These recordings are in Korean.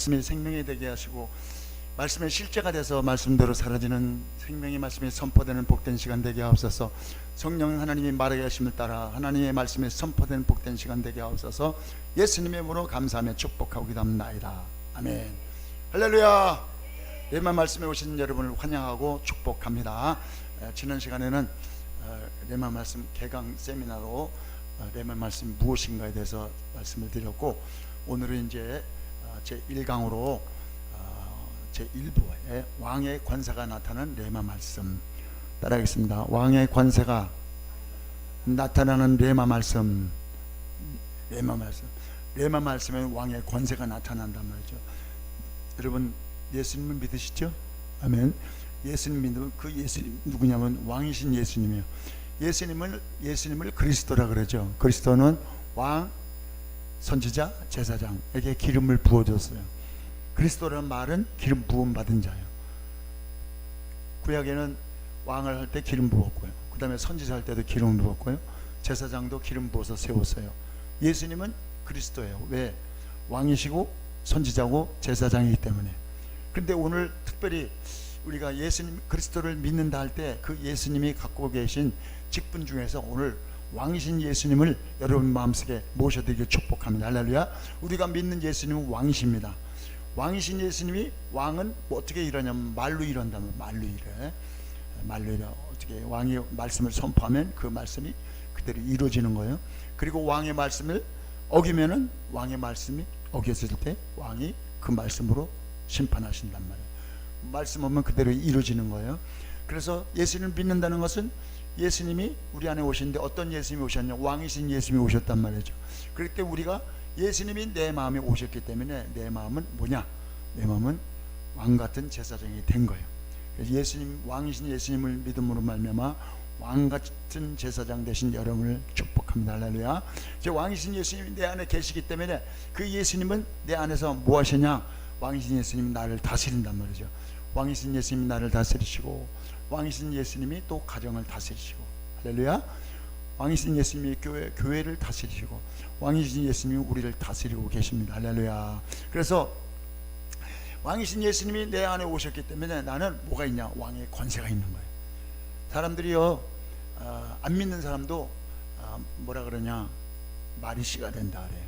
말씀이 생명이 되게 하시고 말씀의 실제가 돼서 말씀대로 사라지는 생명의 말씀이 선포되는 복된 시간 되게 하옵소서. 성령 하나님이 말하게 하심을 따라 하나님의 말씀이 선포되는 복된 시간 되게 하옵소서. 예수님의 이름으로 감사하며 축복하고 기도합나이다. 아멘. 할렐루야. 레마 말씀에 오신 여러분을 환영하고 축복합니다. 지난 시간에는 레마 말씀 개강 세미나로 레마 말씀 무엇인가에 대해서 말씀을 드렸고, 오늘은 이제 제1강으로 제1부에 왕의 권세가 나타나는 레마 말씀 따라하겠습니다. 왕의 권세가 나타나는 레마 말씀. 레마 말씀에 왕의 권세가 나타난단 말이죠. 여러분 예수님을 믿으시죠? 아멘. 예수님 믿으면 그 예수님 누구냐면 왕이신 예수님이에요. 예수님을 그리스도라 그러죠. 그리스도는 왕, 선지자, 제사장에게 기름을 부어줬어요. 그리스도라는 말은 기름 부음 받은 자예요. 구약에는 왕을 할 때 기름 부었고요, 그 다음에 선지자 할 때도 기름 부었고요, 제사장도 기름 부어서 세웠어요. 예수님은 그리스도예요. 왜? 왕이시고 선지자고 제사장이기 때문에. 근데 오늘 특별히 우리가 예수님 그리스도를 믿는다 할 때 그 예수님이 갖고 계신 직분 중에서 오늘 왕이신 예수님을 여러분 마음속에 모셔드리길 축복합니다. 할렐루야. 우리가 믿는 예수님은 왕이십니다. 왕이신 예수님이, 왕은 뭐 어떻게 일하냐면 말로 일한다면 말로 일해. 어떻게 왕이 말씀을 선포하면 그 말씀이 그대로 이루어지는 거예요. 그리고 왕의 말씀을 어기면은 왕의 말씀이 어겼을 때 왕이 그 말씀으로 심판하신단 말이에요. 말씀 오면 그대로 이루어지는 거예요. 그래서 예수님을 믿는다는 것은 예수님이 우리 안에 오시는데 어떤 예수님이 오셨냐? 왕이신 예수님이 오셨단 말이죠. 그럴 때 우리가 예수님이 내 마음에 오셨기 때문에 내 마음은 뭐냐? 내 마음은 왕같은 제사장이 된 거예요. 그래서 예수님, 왕이신 예수님을 믿음으로 말미암아 왕같은 제사장 되신 여러분을 축복합니다. 할렐루야. 이제 왕이신 예수님이 내 안에 계시기 때문에 그 예수님은 내 안에서 뭐 하시냐? 왕이신 예수님이 나를 다스린단 말이죠. 왕이신 예수님이 나를 다스리시고, 왕이신 예수님이 또 가정을 다스리시고, 할렐루야. 왕이신 예수님이 교회를 다스리시고, 왕이신 예수님이 우리를 다스리고 계십니다. 할렐루야. 그래서 왕이신 예수님이 내 안에 오셨기 때문에 나는 뭐가 있냐? 왕의 권세가 있는 거예요. 사람들이요, 안 믿는 사람도 뭐라 그러냐? 말이 씨가 된다 그래요.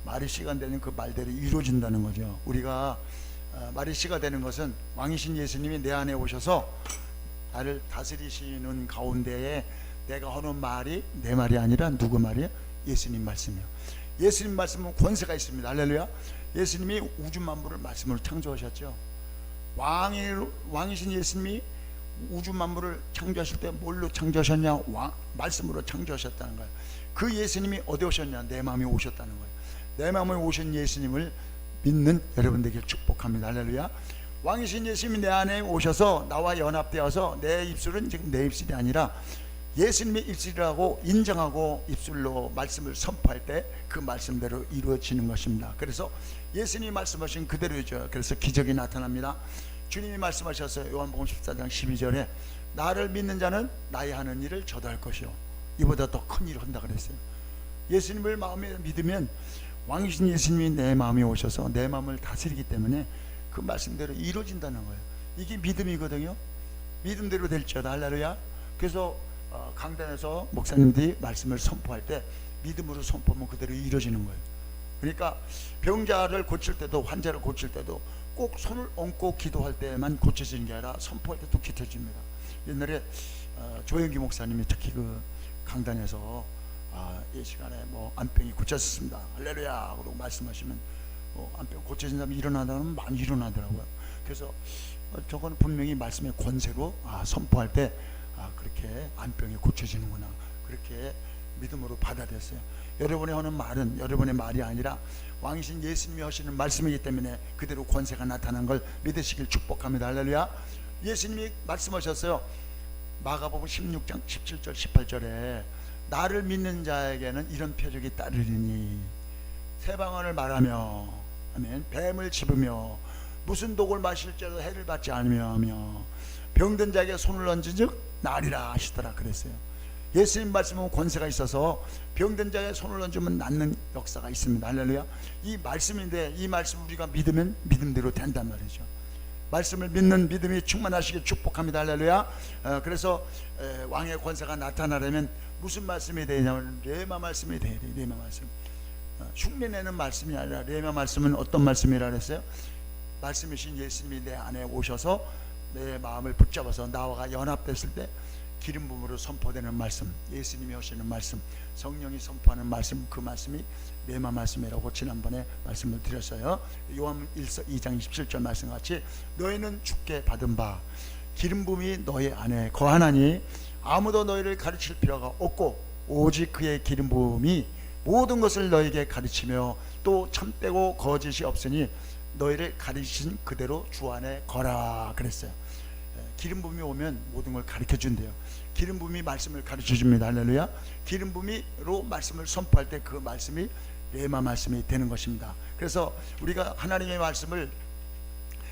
말이 씨가 되는 그 말대로 이루어진다는 거죠. 우리가 말이 씨가 되는 것은 왕이신 예수님이 내 안에 오셔서 나를 다스리시는 가운데에 내가 하는 말이 내 말이 아니라 누구 말이에요? 예수님 말씀이에요. 예수님 말씀은 권세가 있습니다. 할렐루야. 예수님이 우주 만물을 말씀으로 창조하셨죠. 왕이신 예수님이 우주 만물을 창조하실 때 뭘로 창조하셨냐? 말씀으로 창조하셨다는 거예요. 그 예수님이 어디 오셨냐? 내 마음에 오셨다는 거예요. 내 마음에 오신 예수님을 믿는 여러분들에게 축복합니다. 할렐루야. 왕이신 예수님이 내 안에 오셔서 나와 연합되어서 내 입술은 지금 내 입술이 아니라 예수님의 입술이라고 인정하고 입술로 말씀을 선포할 때 그 말씀대로 이루어지는 것입니다. 그래서 예수님이 말씀하신 그대로죠. 그래서 기적이 나타납니다. 주님이 말씀하셨어요. 요한복음 14장 12절에 나를 믿는 자는 나의 하는 일을 저도 할 것이요 이보다 더 큰 일을 한다 그랬어요. 예수님을 마음에 믿으면 왕이신 예수님이 내 마음에 오셔서 내 마음을 다스리기 때문에 그 말씀대로 이루어진다는 거예요. 이게 믿음이거든요. 믿음대로 될지어다. 할렐루야. 그래서 강단에서 목사님들이 말씀을 선포할 때 믿음으로 선포하면 그대로 이루어지는 거예요. 그러니까 병자를 고칠 때도, 환자를 고칠 때도 꼭 손을 얹고 기도할 때만 고쳐지는 게 아니라 선포할 때도 고쳐집니다. 옛날에 조영기 목사님이 특히 그 강단에서 이 시간에 뭐 안병이 고쳐졌습니다. 할렐루야 그러고 말씀하시면 안병 고쳐진 사람이 일어나다면 많이 일어나더라고요. 그래서 저건 분명히 말씀의 권세로 선포할 때 그렇게 안병이 고쳐지는구나, 그렇게 믿음으로 받아들였어요. 여러분이 하는 말은 여러분의 말이 아니라 왕이신 예수님이 하시는 말씀이기 때문에 그대로 권세가 나타난 걸 믿으시길 축복합니다. 할렐루야. 예수님이 말씀하셨어요. 마가복음 16장 17절 18절에 나를 믿는 자에게는 이런 표적이 따르리니 새방언을 말하며, 아멘, 뱀을 집으며 무슨 독을 마실지라도 해를 받지 않으며 하며 병든 자에게 손을 얹은즉 나으리라 하시더라 그랬어요. 예수님 말씀은 권세가 있어서 병든 자의 손을 얹으면 낫는 역사가 있습니다. 할렐루야. 이 말씀인데 이 말씀 우리가 믿으면 믿음대로 된단 말이죠. 말씀을 믿는 믿음이 충만하시길 축복합니다. 할렐루야. 그래서 왕의 권세가 나타나려면 무슨 말씀이 되냐면 레마 말씀이 돼야 돼요. 레마 말씀. 흉내내는 말씀이 아니라 레마 말씀은 어떤 말씀이라 그랬어요? 말씀이신 예수님이 내 안에 오셔서 내 마음을 붙잡아서 나와 연합됐을 때 기름 부음으로 선포되는 말씀, 예수님이 하시는 말씀, 성령이 선포하는 말씀, 그 말씀이 레마 말씀이라고 지난번에 말씀을 드렸어요. 요한 2장 27절 말씀같이 너희는 주께 받은 바 기름 부음이 너희 안에 거하나니 아무도 너희를 가르칠 필요가 없고 오직 그의 기름 부음이 모든 것을 너희에게 가르치며 또 참되고 거짓이 없으니 너희를 가르치신 그대로 주 안에 거라 그랬어요. 기름 부음이 오면 모든 걸 가르쳐 준대요. 기름 부음이 말씀을 가르쳐 줍니다. 할렐루야. 기름 부음으로 말씀을 선포할 때 그 말씀이 레마 말씀이 되는 것입니다. 그래서 우리가 하나님의 말씀을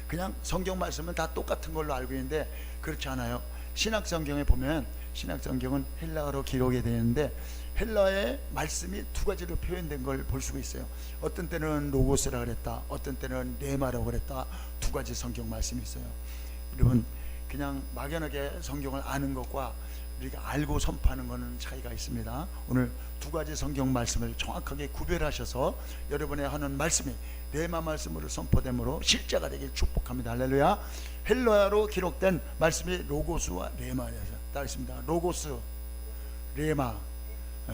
그냥 성경 말씀은 다 똑같은 걸로 알고 있는데 그렇지 않아요. 신약 성경에 보면 신약 성경은 헬라어로 기록이 되어 있는데 헬라어의 말씀이 두 가지로 표현된 걸 볼 수가 있어요. 어떤 때는 로고스라 그랬다, 어떤 때는 레마라고 그랬다. 두 가지 성경 말씀이 있어요. 여러분 그냥 막연하게 성경을 아는 것과 우리가 알고 선포하는 것은 차이가 있습니다. 오늘 두 가지 성경 말씀을 정확하게 구별하셔서 여러분의 하는 말씀이 레마 말씀으로 선포됨으로 실제가 되길 축복합니다. 할렐루야. 헬라어로 기록된 말씀이 로고스와 레마라서 따르겠습니다. 로고스, 레마,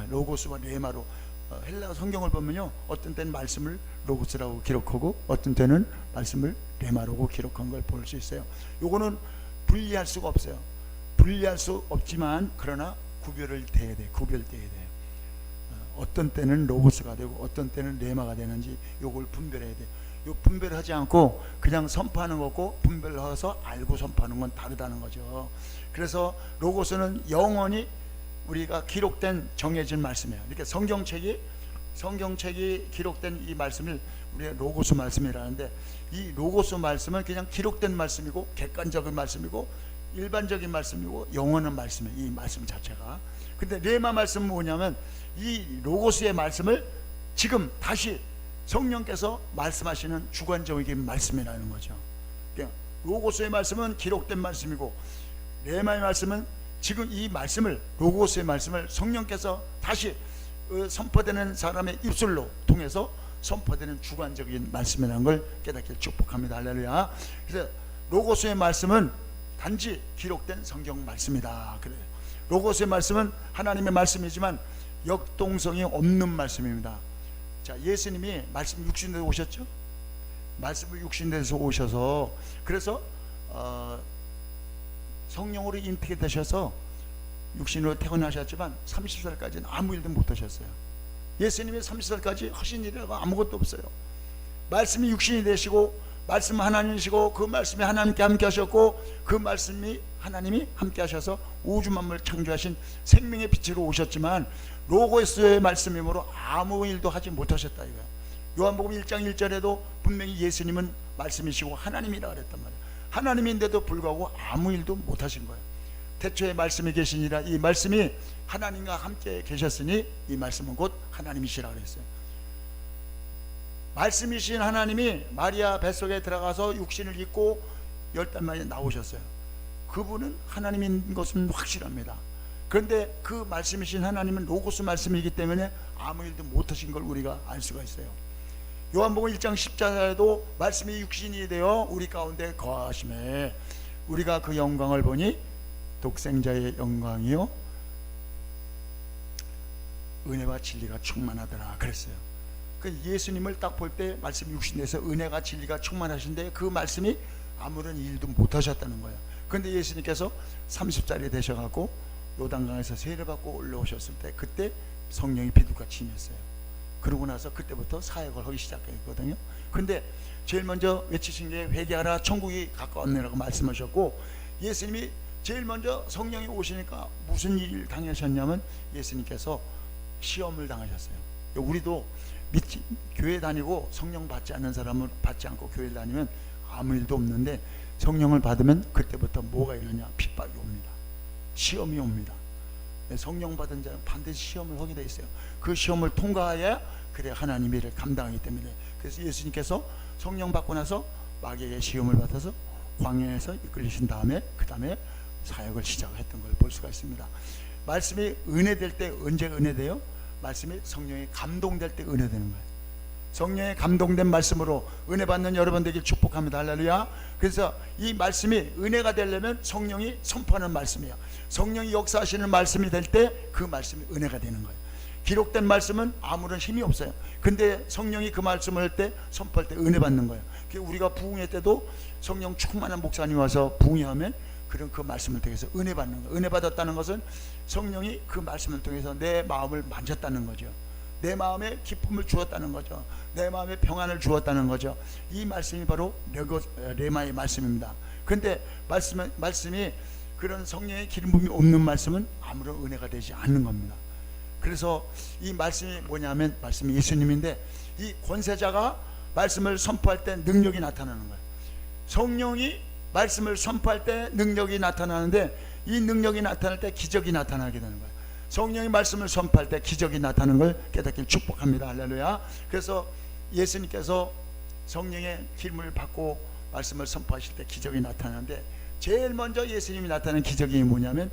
로고스와 레마로 헬라 성경을 보면요, 어떤 때는 말씀을 로고스라고 기록하고 어떤 때는 말씀을 레마라고 기록한 걸 볼 수 있어요. 요거는 분리할 수가 없어요. 분리할 수 없지만 그러나 구별을 돼야 돼. 구별돼야 돼요. 어떤 때는 로고스가 되고 어떤 때는 레마가 되는지 요걸 분별해야 돼. 요 분별하지 않고 그냥 선포하는 거고 분별해서 알고 선포하는 건 다르다는 거죠. 그래서 로고스는 영원히 우리가 기록된 정해진 말씀이에요. 이렇게 성경책이 기록된 이 말씀을 우리가 로고스 말씀이라는데 이 로고스 말씀은 그냥 기록된 말씀이고 객관적인 말씀이고 일반적인 말씀이고 영원한 말씀이에요. 이 말씀 자체가. 근데 레마 말씀은 뭐냐면 이 로고스의 말씀을 지금 다시 성령께서 말씀하시는 주관적인 말씀이라는 거죠. 그러니까 로고스의 말씀은 기록된 말씀이고 레마의 말씀은 지금 이 말씀을 로고스의 말씀을 성령께서 다시 선포되는 사람의 입술로 통해서 선포되는 주관적인 말씀이라는 걸 깨닫기를 축복합니다. 할렐루야. 그래서 로고스의 말씀은 단지 기록된 성경 말씀이다 그래요. 로고스의 말씀은 하나님의 말씀이지만 역동성이 없는 말씀입니다. 자, 예수님이 말씀 육신되어 오셨죠? 말씀을 육신돼서 오셔서 그래서 성령으로 인태게 되셔서 육신으로 태어나셨지만 30살까지는 아무 일도 못 하셨어요. 예수님이 30살까지 하신 일이라고 아무것도 없어요. 말씀이 육신이 되시고 말씀 하나님이시고 그 말씀이 하나님께 함께 하셨고 그 말씀이 하나님이 함께 하셔서 우주 만물을 창조하신 생명의 빛으로 오셨지만 로고스의 말씀이므로 아무 일도 하지 못하셨다 이거예요. 요한복음 1장 1절에도 분명히 예수님은 말씀이시고 하나님이라 그랬단 말이에요. 하나님인데도 불구하고 아무 일도 못하신 거예요. 태초에 말씀이 계시니라 이 말씀이 하나님과 함께 계셨으니 이 말씀은 곧 하나님이시라 그랬어요. 말씀이신 하나님이 마리아 뱃속에 들어가서 육신을 입고 10달 만에 나오셨어요. 그분은 하나님인 것은 확실합니다. 그런데 그 말씀이신 하나님은 로고스 말씀이기 때문에 아무 일도 못하신 걸 우리가 알 수가 있어요. 요한복음 1장 10절에도 말씀이 육신이 되어 우리 가운데 거하심에 우리가 그 영광을 보니 독생자의 영광이요 은혜와 진리가 충만하더라 그랬어요. 그 예수님을 딱 볼 때 말씀이 육신돼서 은혜가 진리가 충만하신데 그 말씀이 아무런 일도 못하셨다는 거예요. 그런데 예수님께서 30살이 되셔갖고 요단강에서 세례 받고 올라오셨을 때 그때 성령이 비둘기같이 임했어요. 그러고 나서 그때부터 사역을 하기 시작했거든요. 근데 제일 먼저 외치신 게 회개하라 천국이 가까웠네라고 말씀하셨고 예수님이 제일 먼저 성령이 오시니까 무슨 일 당하셨냐면 예수님께서 시험을 당하셨어요. 우리도 교회 다니고 성령 받지 않는 사람은 받지 않고 교회를 다니면 아무 일도 없는데 성령을 받으면 그때부터 뭐가 일어나냐 핍박이 옵니다. 시험이 옵니다. 성령 받은 자는 반드시 시험을 하게 돼 있어요. 그 시험을 통과해야 그래 하나님의 일을 감당하기 때문에. 그래서 예수님께서 성령 받고 나서 마귀의 시험을 받아서 광야에서 이끌리신 다음에 그 다음에 사역을 시작했던 걸 볼 수가 있습니다. 말씀이 은혜될 때 언제 은혜돼요? 말씀이 성령이 감동될 때 은혜되는 거예요. 성령의 감동된 말씀으로 은혜 받는 여러분 되길 축복합니다. 할렐루야. 그래서 이 말씀이 은혜가 되려면 성령이 선포하는 말씀이에요. 성령이 역사하시는 말씀이 될 때 그 말씀이 은혜가 되는 거예요. 기록된 말씀은 아무런 힘이 없어요. 근데 성령이 그 말씀을 할 때 선포할 때 은혜 받는 거예요. 우리가 부흥회 때도 성령 충만한 목사님 와서 부흥회하면 그런 그 말씀을 통해서 은혜 받는 거예요. 은혜 받았다는 것은 성령이 그 말씀을 통해서 내 마음을 만졌다는 거죠. 내 마음에 기쁨을 주었다는 거죠. 내 마음에 평안을 주었다는 거죠. 이 말씀이 바로 레마의 말씀입니다. 근데 말씀이 그런 성령의 기름 부음이 없는 말씀은 아무런 은혜가 되지 않는 겁니다. 그래서 이 말씀이 뭐냐면 말씀이 예수님인데, 이 권세자가 말씀을 선포할 때 능력이 나타나는 거예요. 성령이 말씀을 선포할 때 능력이 나타나는데, 이 능력이 나타날 때 기적이 나타나게 되는 거예요. 성령이 말씀을 선포할 때 기적이 나타나는 걸 깨닫기를 축복합니다. 할렐루야. 그래서 예수님께서 성령의 기름을 받고 말씀을 선포하실 때 기적이 나타나는데, 제일 먼저 예수님이 나타난 기적이 뭐냐면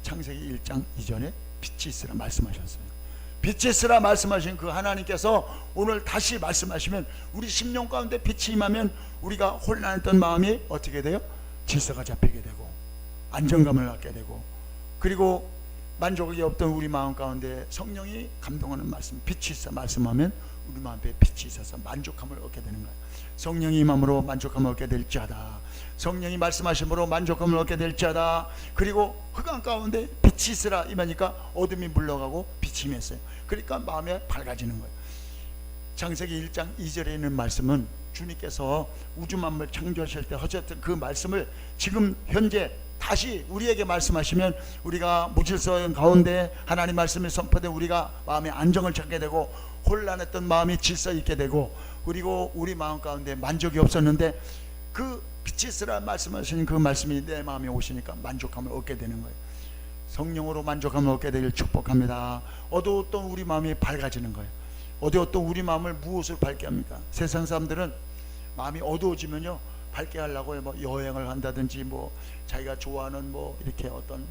창세기 1장 2절에 빛이 있으라 말씀하셨어요. 빛이 있으라 말씀하신 그 하나님께서 오늘 다시 말씀하시면 우리 심령 가운데 빛이 임하면 우리가 혼란했던 마음이 어떻게 돼요? 질서가 잡히게 되고 안정감을 갖게 되고, 그리고 만족이 없던 우리 마음 가운데 성령이 감동하는 말씀, 빛이 있어 말씀하면 우리 마음에 빛이 있어서 만족함을 얻게 되는 거예요. 성령이 임함으로 만족함을 얻게 될지어다. 성령이 말씀하심으로 만족함을 얻게 될지어다. 그리고 흑암 가운데 빛이 있으라 임하니까 어둠이 물러가고 빛이 임했어요. 그러니까 마음이 밝아지는 거예요. 창세기 1장 2절에 있는 말씀은 주님께서 우주 만물 창조하실 때 하셨던 그 말씀을 지금 현재 다시 우리에게 말씀하시면 우리가 무질서 가운데 하나님 말씀이 선포돼 우리가 마음의 안정을 찾게 되고, 혼란했던 마음이 질서 있게 되고, 그리고 우리 마음 가운데 만족이 없었는데 그 빛이 있으라 말씀하시는 그 말씀이 내 마음에 오시니까 만족함을 얻게 되는 거예요. 성령으로 만족함을 얻게 되길 축복합니다. 어두웠던 우리 마음이 밝아지는 거예요. 어두웠던 우리 마음을 무엇으로 밝게 합니까? 세상 사람들은 마음이 어두워지면요 밝게 하려고 뭐 여행을 한다든지 뭐 자기가 좋아하는 뭐 이렇게 어떤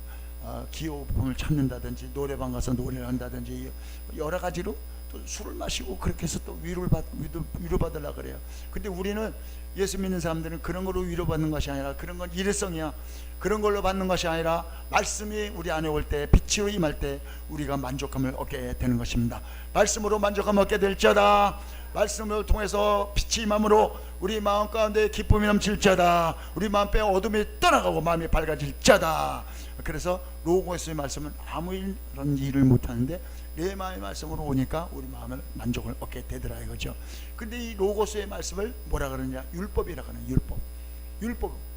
기호품을 찾는다든지 노래방 가서 노래를 한다든지 여러 가지로 또 술을 마시고 그렇게 해서 또 위로받으려고 그래요. 근데 우리는 예수 믿는 사람들은 그런 걸로 위로받는 것이 아니라, 그런 건 일회성이야. 그런 걸로 받는 것이 아니라 말씀이 우리 안에 올 때, 빛으로 임할 때 우리가 만족함을 얻게 되는 것입니다. 말씀으로 만족함을 얻게 될지어다. 말씀을 통해서 빛이 임함으로 우리 마음 가운데 기쁨이 넘칠지어다. 우리 마음 뼈 어둠이 떠나가고 마음이 밝아질지어다. 그래서 로고스의 말씀은 아무 이런 일을 못하는데 내 마음의 말씀으로 오니까 우리 마음을 만족을 얻게 되더라 이거죠. 근데 이 로고스의 말씀을 뭐라 그러냐? 율법이라 그러는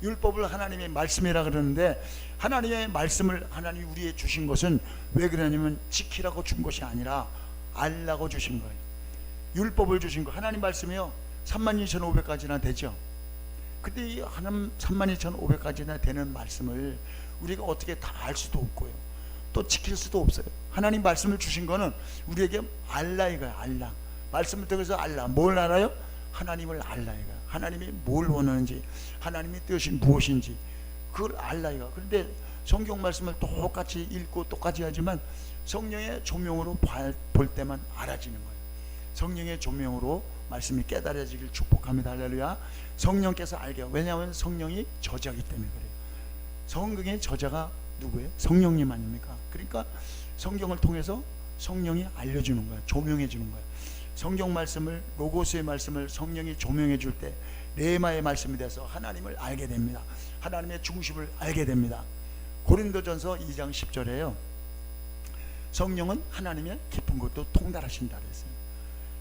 율법을 하나님의 말씀이라 그러는데, 하나님의 말씀을 하나님이 우리에게 주신 것은 왜 그러냐면 지키라고 준 것이 아니라 알라고 주신 거예요. 율법을 주신 거, 하나님 말씀이요 32,500가지나 되죠. 근데 이 하나님 32,500가지나 되는 말씀을 우리가 어떻게 다 알 수도 없고요, 또 지킬 수도 없어요. 하나님 말씀을 주신 거는 우리에게 알라 이거야. 알라. 말씀을 통해서 알라. 뭘 알아요? 하나님을 알라 이거야. 하나님이 뭘 원하는지, 하나님의 뜻이 무엇인지 그걸 알라 이거야. 그런데 성경 말씀을 똑같이 읽고 똑같이 하지만 성령의 조명으로 볼 때만 알아지는 거예요. 성령의 조명으로 말씀이 깨달아지길 축복합니다. 할렐루야. 성령께서 알게 해요. 왜냐하면 성령이 저자이기 때문에 그래요. 성경의 저자가 누구예요? 성령님 아닙니까? 그러니까 성경을 통해서 성령이 알려주는 거예요. 조명해 주는 거예요. 성경 말씀을, 로고스의 말씀을 성령이 조명해 줄 때 레마의 말씀이 돼서 하나님을 알게 됩니다. 하나님의 중심을 알게 됩니다. 고린도전서 2장 10절에요 성령은 하나님의 깊은 것도 통달하신다 그랬어요.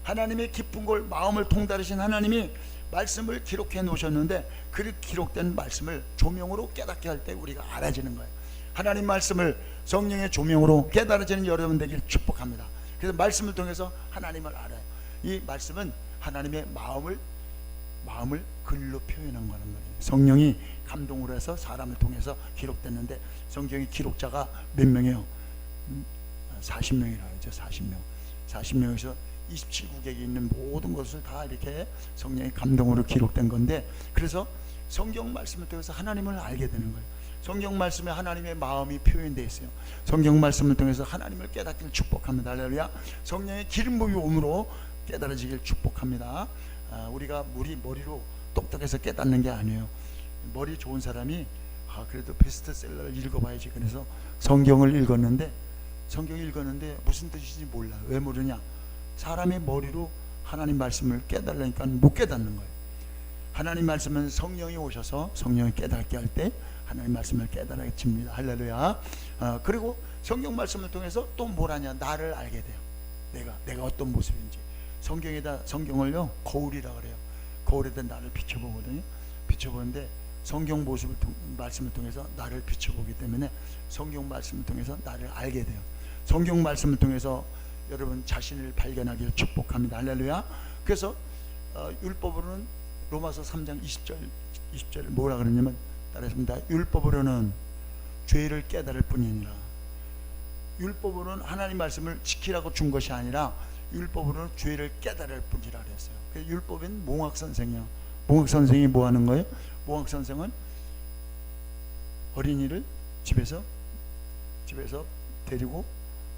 하나님의 깊은 걸, 마음을 통달하신 하나님이 말씀을 기록해 놓으셨는데 그 기록된 말씀을 조명으로 깨닫게 할 때 우리가 알아지는 거예요. 하나님 말씀을 성령의 조명으로 깨달아지는 여러분 되길 축복합니다. 그래서 말씀을 통해서 하나님을 알아요. 이 말씀은 하나님의 마음을 마음을 글로 표현한 거란 말이에요. 성령이 감동으로 해서 사람을 통해서 기록됐는데 성경의 기록자가 몇 명이에요? 40명이라고 하죠. 40명. 40명에서 27국에 있는 모든 것을 다 이렇게 성령의 감동으로 기록된 건데, 그래서 성경 말씀을 통해서 하나님을 알게 되는 거예요. 성경 말씀에 하나님의 마음이 표현되어 있어요. 성경 말씀을 통해서 하나님을 깨닫기를 축복합니다. 할렐루야. 성령의 기름 부음이 오므로 깨달아지길 축복합니다. 우리가 머리로 똑똑해서 깨닫는 게 아니에요. 머리 좋은 사람이 그래도 베스트셀러를 읽어봐야지. 그래서 성경을 읽었는데 무슨 뜻인지 몰라. 왜 모르냐? 사람의 머리로 하나님 말씀을 깨달으니까 못 깨닫는 거예요. 하나님 말씀은 성령이 오셔서 성령이 깨닫게 할 때 하나님 말씀을 깨달아집니다. 할렐루야. 그리고 성경 말씀을 통해서 또 뭘 하냐? 나를 알게 돼요. 내가 어떤 모습인지. 성경을요 거울이라 그래요. 거울에다 나를 비춰보거든요. 비춰보는데 성경 말씀을 통해서 나를 비춰보기 때문에 성경 말씀을 통해서 나를 알게 돼요. 성경 말씀을 통해서 여러분 자신을 발견하기를 축복합니다. 할렐루야. 그래서 율법으로는 로마서 3장 20절 뭐라 그러냐면 따라했습니다. 율법으로는 죄를 깨달을 뿐이니라. 율법으로는 하나님 말씀을 지키라고 준 것이 아니라 율법으로는 죄를 깨달을 뿐이라 그랬어요. 율법은 몽학 선생이요. 몽학 선생이 뭐 하는 거예요? 몽학 선생은 어린이를 집에서 데리고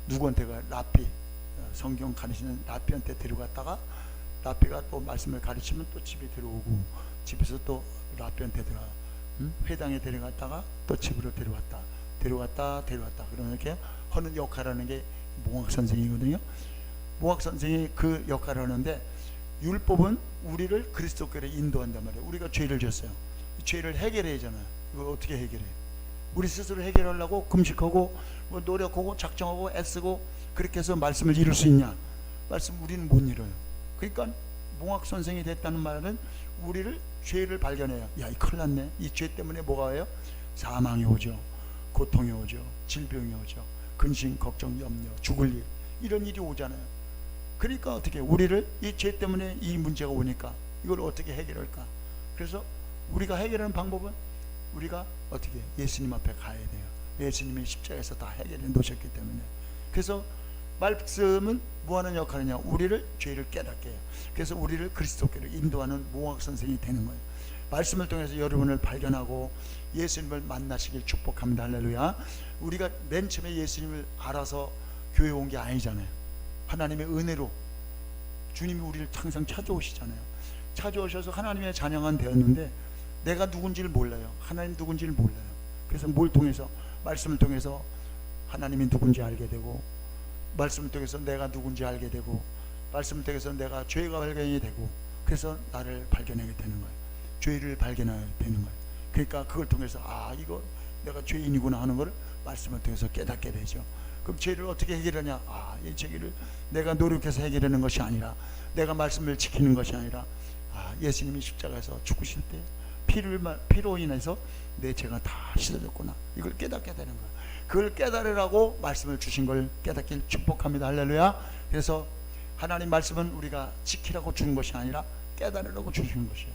누구한테가 라피, 성경 가르치는 라피한테 데려갔다가 라피가 또 말씀을 가르치면 또 집에 들어오고, 집에서 또 라피한테 들어가, 회당에 데려갔다가 또 집으로 데려갔다 그러면 이렇게 하는 역할을 게 몽학 선생이거든요. 몽학 선생이 그 역할을 하는데, 율법은 우리를 그리스도께로 인도한단 말이에요. 우리가 죄를 졌어요. 죄를 해결해야 하잖아요. 이걸 어떻게 해결해? 우리 스스로 해결하려고 금식하고 뭐 노력하고 작정하고 애쓰고 그렇게 해서 말씀을 이룰 수 있냐? 말씀 우리는 못 이뤄요. 그러니까 몽학 선생이 됐다는 말은 우리를 죄를 발견해요. 야, 이 큰일 났네. 이 죄 때문에 뭐가 와요? 사망이 오죠. 고통이 오죠. 질병이 오죠. 근심, 걱정, 염려, 죽을 일, 이런 일이 오잖아요. 그러니까 어떻게 우리를 이 죄 때문에 이 문제가 오니까 이걸 어떻게 해결할까? 그래서 우리가 해결하는 방법은 우리가 어떻게 예수님 앞에 가야 돼요. 예수님이 십자가에서 다 해결해 놓으셨기 때문에. 그래서 말씀은 뭐하는 역할이냐? 우리를 죄를 깨닫게 해요. 그래서 우리를 그리스도께로 인도하는 몽학 선생이 되는 거예요. 말씀을 통해서 여러분을 발견하고 예수님을 만나시길 축복합니다. 할렐루야. 우리가 맨 처음에 예수님을 알아서 교회 온 게 아니잖아요. 하나님의 은혜로 주님이 우리를 항상 찾아오시잖아요. 찾아오셔서 하나님의 자녀가 되었는데 내가 누군지를 몰라요. 하나님 누군지를 몰라요. 그래서 뭘 통해서? 말씀을 통해서 하나님이 누군지 알게 되고, 말씀을 통해서 내가 누군지 알게 되고, 말씀을 통해서 내가 죄가 발견이 되고, 그래서 나를 발견하게 되는 거예요. 죄를 발견하게 되는 거예요. 그러니까 그걸 통해서 이거 내가 죄인이구나 하는 걸 말씀을 통해서 깨닫게 되죠. 그럼 죄를 어떻게 해결하냐? 이 죄를 내가 노력해서 해결하는 것이 아니라, 내가 말씀을 지키는 것이 아니라, 예수님이 십자가에서 죽으실 때 피로 인해서 내 죄가 다 씻어졌구나. 이걸 깨닫게 되는 거야. 그걸 깨달으라고 말씀을 주신 걸 깨닫길 축복합니다. 할렐루야. 그래서 하나님 말씀은 우리가 지키라고 주는 것이 아니라 깨달으라고 주신 것이에요.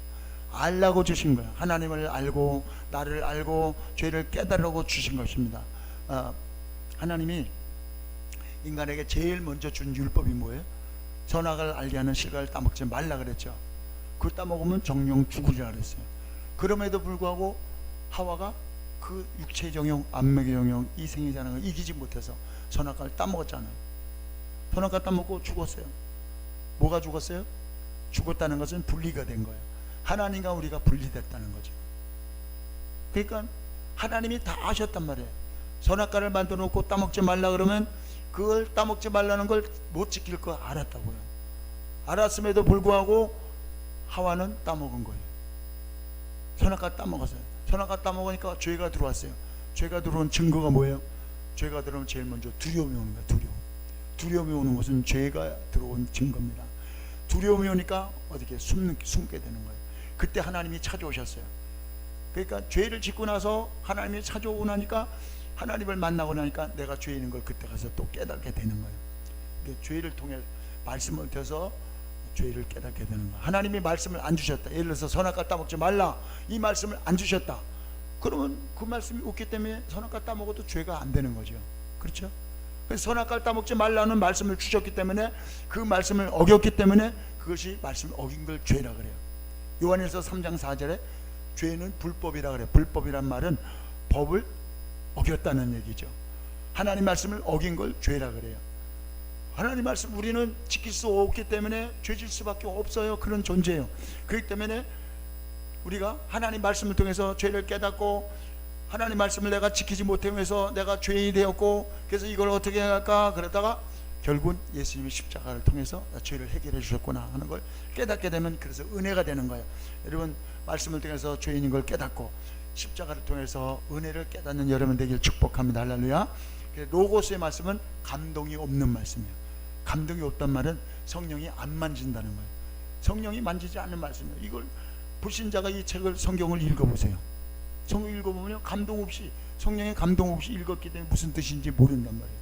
알라고 주신 거예요. 하나님을 알고 나를 알고 죄를 깨달으라고 주신 것입니다. 하나님이 인간에게 제일 먼저 준 율법이 뭐예요? 선악을 알게 하는 실과를 따먹지 말라 그랬죠. 그걸 따먹으면 정령 죽으리라 그랬어요. 그럼에도 불구하고 하와가 그 육체의 정욕, 안목의 정욕, 이생의 자랑을 이기지 못해서 선악과를 따먹었잖아요. 선악과 따먹고 죽었어요. 뭐가 죽었어요? 죽었다는 것은 분리가 된 거예요. 하나님과 우리가 분리됐다는 거죠. 그러니까 하나님이 다 아셨단 말이에요. 선악과를 만들어 놓고 따먹지 말라 그러면 그걸 따먹지 말라는 걸 못 지킬 거 알았다고요. 알았음에도 불구하고 하와는 따먹은 거예요. 선악과 따먹었어요. 선악과 따먹으니까 죄가 들어왔어요. 죄가 들어온 증거가 뭐예요? 죄가 들어오면 제일 먼저 두려움이 오는 거예요. 두려움이 오는 것은 죄가 들어온 증거입니다. 두려움이 오니까 어떻게 숨게 되는 거예요. 그때 하나님이 찾아오셨어요. 그러니까 죄를 짓고 나서 하나님이 찾아오고 나니까, 하나님을 만나고 나니까 내가 죄인인 걸 그때 가서 또 깨닫게 되는 거예요. 죄를 통해 말씀을 통해서 죄를 깨닫게 되는 거야. 하나님이 말씀을 안 주셨다. 예를 들어서 선악과 따먹지 말라, 이 말씀을 안 주셨다. 그러면 그 말씀이 없기 때문에 선악과 따먹어도 죄가 안 되는 거죠. 그렇죠? 선악과를 따먹지 말라는 말씀을 주셨기 때문에, 그 말씀을 어겼기 때문에 그것이 말씀을 어긴 걸 죄라 그래요. 요한일서 3장 4절에 죄는 불법이라 그래요. 불법이란 말은 법을 어겼다는 얘기죠. 하나님 말씀을 어긴 걸 죄라 그래요. 하나님 말씀 우리는 지킬 수 없기 때문에 죄질 수밖에 없어요. 그런 존재예요. 그렇기 때문에 우리가 하나님 말씀을 통해서 죄를 깨닫고, 하나님 말씀을 내가 지키지 못하면서 내가 죄인이 되었고, 그래서 이걸 어떻게 할까 그러다가 결국은 예수님이 십자가를 통해서 죄를 해결해 주셨구나 하는 걸 깨닫게 되면, 그래서 은혜가 되는 거예요. 여러분, 말씀을 통해서 죄인인 걸 깨닫고 십자가를 통해서 은혜를 깨닫는 여러분 되길 축복합니다. 할렐루야. 로고스의 말씀은 감동이 없는 말씀이에요. 감동이 없단 말은 성령이 안 만진다는 거예요. 성령이 만지지 않는 말씀이에요. 이걸 불신자가 이 책을, 성경을 읽어보세요. 성경 읽어보면 감동 없이, 성령의 감동 없이 읽었기 때문에 무슨 뜻인지 모른단 말이에요.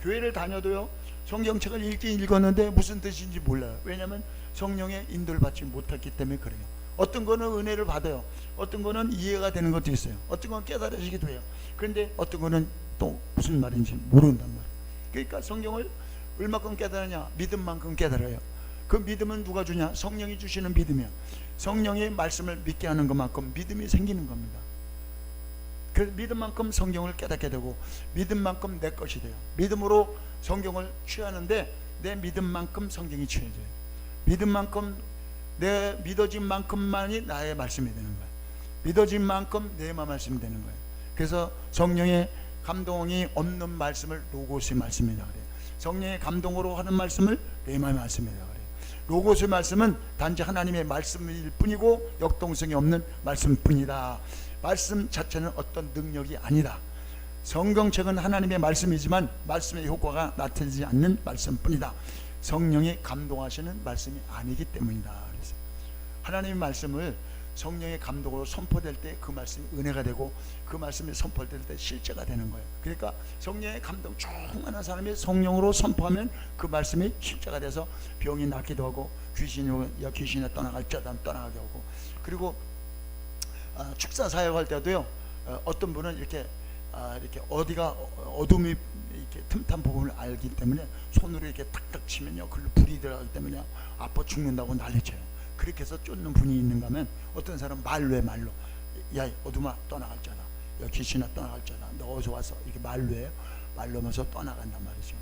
교회를 다녀도요, 성경책을 읽긴 읽었는데 무슨 뜻인지 몰라요. 왜냐하면 성령의 인도를 받지 못했기 때문에 그래요. 어떤 거는 은혜를 받아요. 어떤 거는 이해가 되는 것도 있어요. 어떤 건 깨달으시기도 해요. 그런데 어떤 거는 또 무슨 말인지 모른단 말이에요. 그러니까 성경을 얼마큼 깨달으냐? 믿음만큼 깨달아요. 그 믿음은 누가 주냐? 성령이 주시는 믿음이야. 성령의 말씀을 믿게 하는 것만큼 믿음이 생기는 겁니다. 그 믿음만큼 성경을 깨닫게 되고, 믿음만큼 내 것이 돼요. 믿음으로 성경을 취하는데 내 믿음만큼 성경이 취해져요. 믿음만큼, 내 믿어진 만큼만이 나의 말씀이 되는 거예요. 믿어진 만큼 내 말씀이 되는 거예요. 그래서 성령의 감동이 없는 말씀을 로고스의 말씀이다 그래요. 성령의 감동으로 하는 말씀을 레마의 말씀이다 그래요. 로고스의 말씀은 단지 하나님의 말씀일 뿐이고 역동성이 없는 말씀뿐이다. 말씀 자체는 어떤 능력이 아니다. 성경책은 하나님의 말씀이지만 말씀의 효과가 나타나지 않는 말씀뿐이다. 성령이 감동하시는 말씀이 아니기 때문이다. 그래서 하나님의 말씀을 성령의 감동으로 선포될 때 그 말씀이 은혜가 되고, 그 말씀이 선포될 때 실제가 되는 거예요. 그러니까 성령의 감동 충만한 사람이 성령으로 선포하면 그 말씀이 실제가 돼서 병이 낫기도 하고, 귀신이 떠나갈 자도 떠나가게 하고, 그리고 축사 사역할 때도요, 어떤 분은 이렇게 어디가 어둠이 이렇게 틈탄 부분을 알기 때문에 손으로 이렇게 탁탁 치면요, 그걸로 불이 들어가기 때문에 아파 죽는다고 난리쳐요. 그렇게 해서 쫓는 분이 있는가 하면, 어떤 사람 말로 해, 말로. 야, 어둠아 떠나갈 자다, 야, 귀신아 떠나갈 자다, 너 어디서 와서, 이렇게 말로 해요. 말로 하면서 떠나간단 말이죠.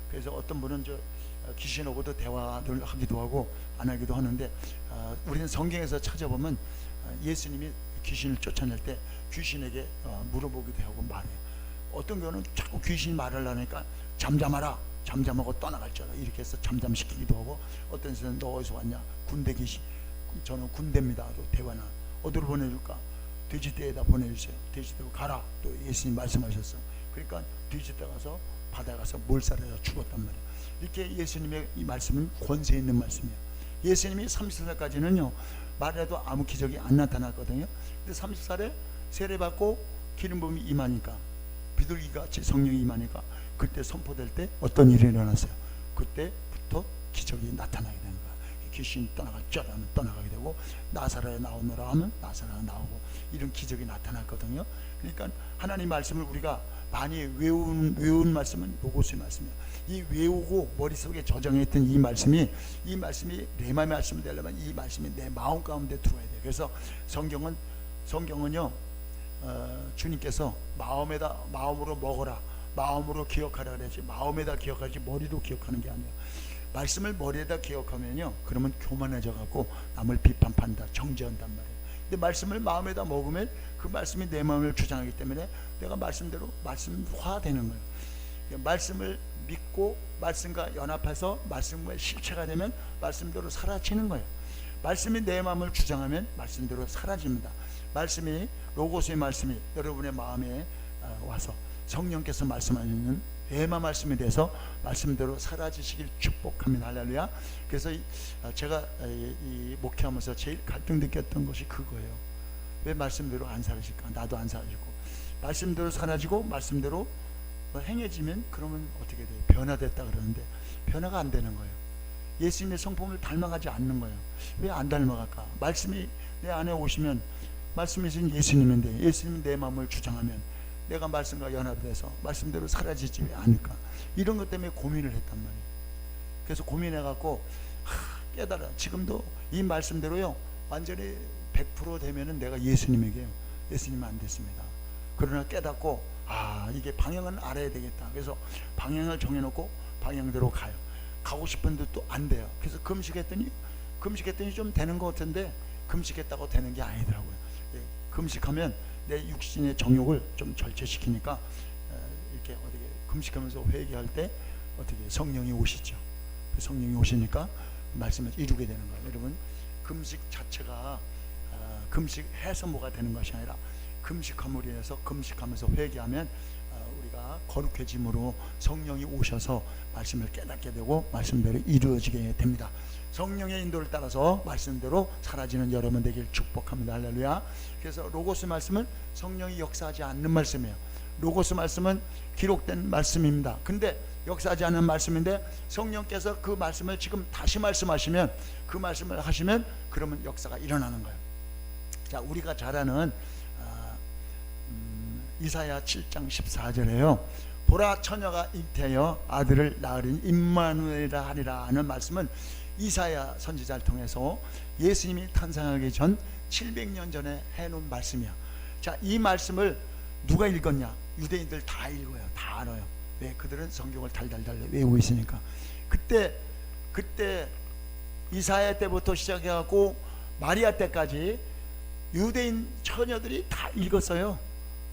그래서 어떤 분은 귀신하고도 대화를 하기도 하고 안 하기도 하는데, 우리는 성경에서 찾아보면 예수님이 귀신을 쫓아낼 때 귀신에게 물어보기도 하고 말해요. 어떤 경우는 자꾸 귀신이 말을 하니까 잠잠하라, 잠잠하고 떠나갈 자라, 이렇게 해서 잠잠시키기도 하고, 어떤 사람은 너 어디서 왔냐? 군대 귀신, 저는 군대입니다. 또 대화나 어디로 보내줄까? 돼지떼에다 보내주세요. 돼지떼로 가라. 또 예수님 말씀하셨어. 그러니까 돼지떼 가서 바다에 가서 몰살해서 죽었단 말이에요. 이렇게 예수님의 이 말씀은 권세 있는 말씀이에요. 예수님이 30살까지는요 말해도 아무 기적이 안 나타났거든요. 근데 30살에 세례받고 기름 부음이 임하니까, 비둘기같이 성령이 임하니까, 그때 선포될 때 어떤 일이 일어났어요? 그때부터 기적이 나타나게 되는 거야. 귀신이 떠나갈 줄 알면 떠나가게 되고, 나사렛에 나오너라 하면 나사렛에 나오고, 이런 기적이 나타났거든요. 그러니까 하나님 말씀을 우리가 많이 외운 말씀은 로고스의 말씀이에요. 이 외우고 머릿속에 저장했던 이 말씀이 레마의 말씀이 되려면 이 말씀이 내 마음 가운데 들어와야 돼요. 그래서 성경은요 주님께서 마음으로 먹어라, 마음으로 기억하라 그랬지, 마음에다 기억하지 머리로 기억하는 게 아니에요. 말씀을 머리에다 기억하면요, 그러면 교만해져 갖고 남을 비판한다, 정죄한단 말이에요. 근데 말씀을 마음에다 먹으면 그 말씀이 내 마음을 주장하기 때문에 내가 말씀대로 말씀화되는 거예요. 말씀을 믿고 말씀과 연합해서 말씀과 실체가 되면 말씀대로 사라지는 거예요. 말씀이 내 마음을 주장하면 말씀대로 사라집니다. 말씀이, 로고스의 말씀이 여러분의 마음에 와서 성령께서 말씀하시는 레마 말씀에 대해서 말씀대로 사라지시길 축복합니다. 할렐루야. 그래서 제가 이 목회하면서 제일 갈등 느꼈던 것이 그거예요. 왜 말씀대로 안 사라질까? 나도 안 사라지고, 말씀대로 사라지고 말씀대로 행해지면 그러면 어떻게 돼요? 변화됐다 그러는데 변화가 안 되는 거예요. 예수님의 성품을 닮아가지 않는 거예요. 왜 안 닮아갈까? 말씀이 내 안에 오시면, 말씀이신 예수님인데 예수님이 내 마음을 주장하면 내가 말씀과 연합돼서 말씀대로 살아지지 않을까? 이런 것 때문에 고민을 했단 말이에요. 그래서 고민해갖고 깨달아. 지금도 이 말씀대로요, 완전히 100% 되면은 내가 예수님에게요. 예수님은 안 됐습니다. 그러나 깨닫고, 이게 방향은 알아야 되겠다. 그래서 방향을 정해놓고 방향대로 가요. 가고 싶은데 또 안 돼요. 그래서 금식했더니 좀 되는 것 같은데, 금식했다고 되는 게 아니더라고요. 금식하면 내 육신의 정욕을 좀 절제시키니까, 이렇게 어떻게 금식하면서 회개할 때 어떻게 성령이 오시죠. 성령이 오시니까 말씀을 이루게 되는 거예요. 여러분, 금식 자체가 금식해서 뭐가 되는 것이 아니라, 금식함으로 인해서 금식하면서 회개하면 우리가 거룩해짐으로 성령이 오셔서 말씀을 깨닫게 되고 말씀대로 이루어지게 됩니다. 성령의 인도를 따라서 말씀대로 사라지는 여러분 되길 축복합니다. 할렐루야. 그래서 로고스 말씀은 성령이 역사하지 않는 말씀이에요. 로고스 말씀은 기록된 말씀입니다. 근데 역사하지 않는 말씀인데 성령께서 그 말씀을 지금 다시 말씀하시면, 그 말씀을 하시면 그러면 역사가 일어나는 거예요. 자, 우리가 잘 아는 이사야 7장 14절에요. 보라, 처녀가 잉태하여 아들을 낳으리니 임마누엘이라 하리라 하는 말씀은 이사야 선지자를 통해서 예수님이 탄생하기 전 700년 전에 해놓은 말씀이야. 자, 이 말씀을 누가 읽었냐? 유대인들 다 읽어요. 다 알아요. 왜? 그들은 성경을 달달달 외우고 있으니까. 그때 이사야 때부터 시작해갖고 마리아 때까지 유대인 처녀들이 다 읽었어요.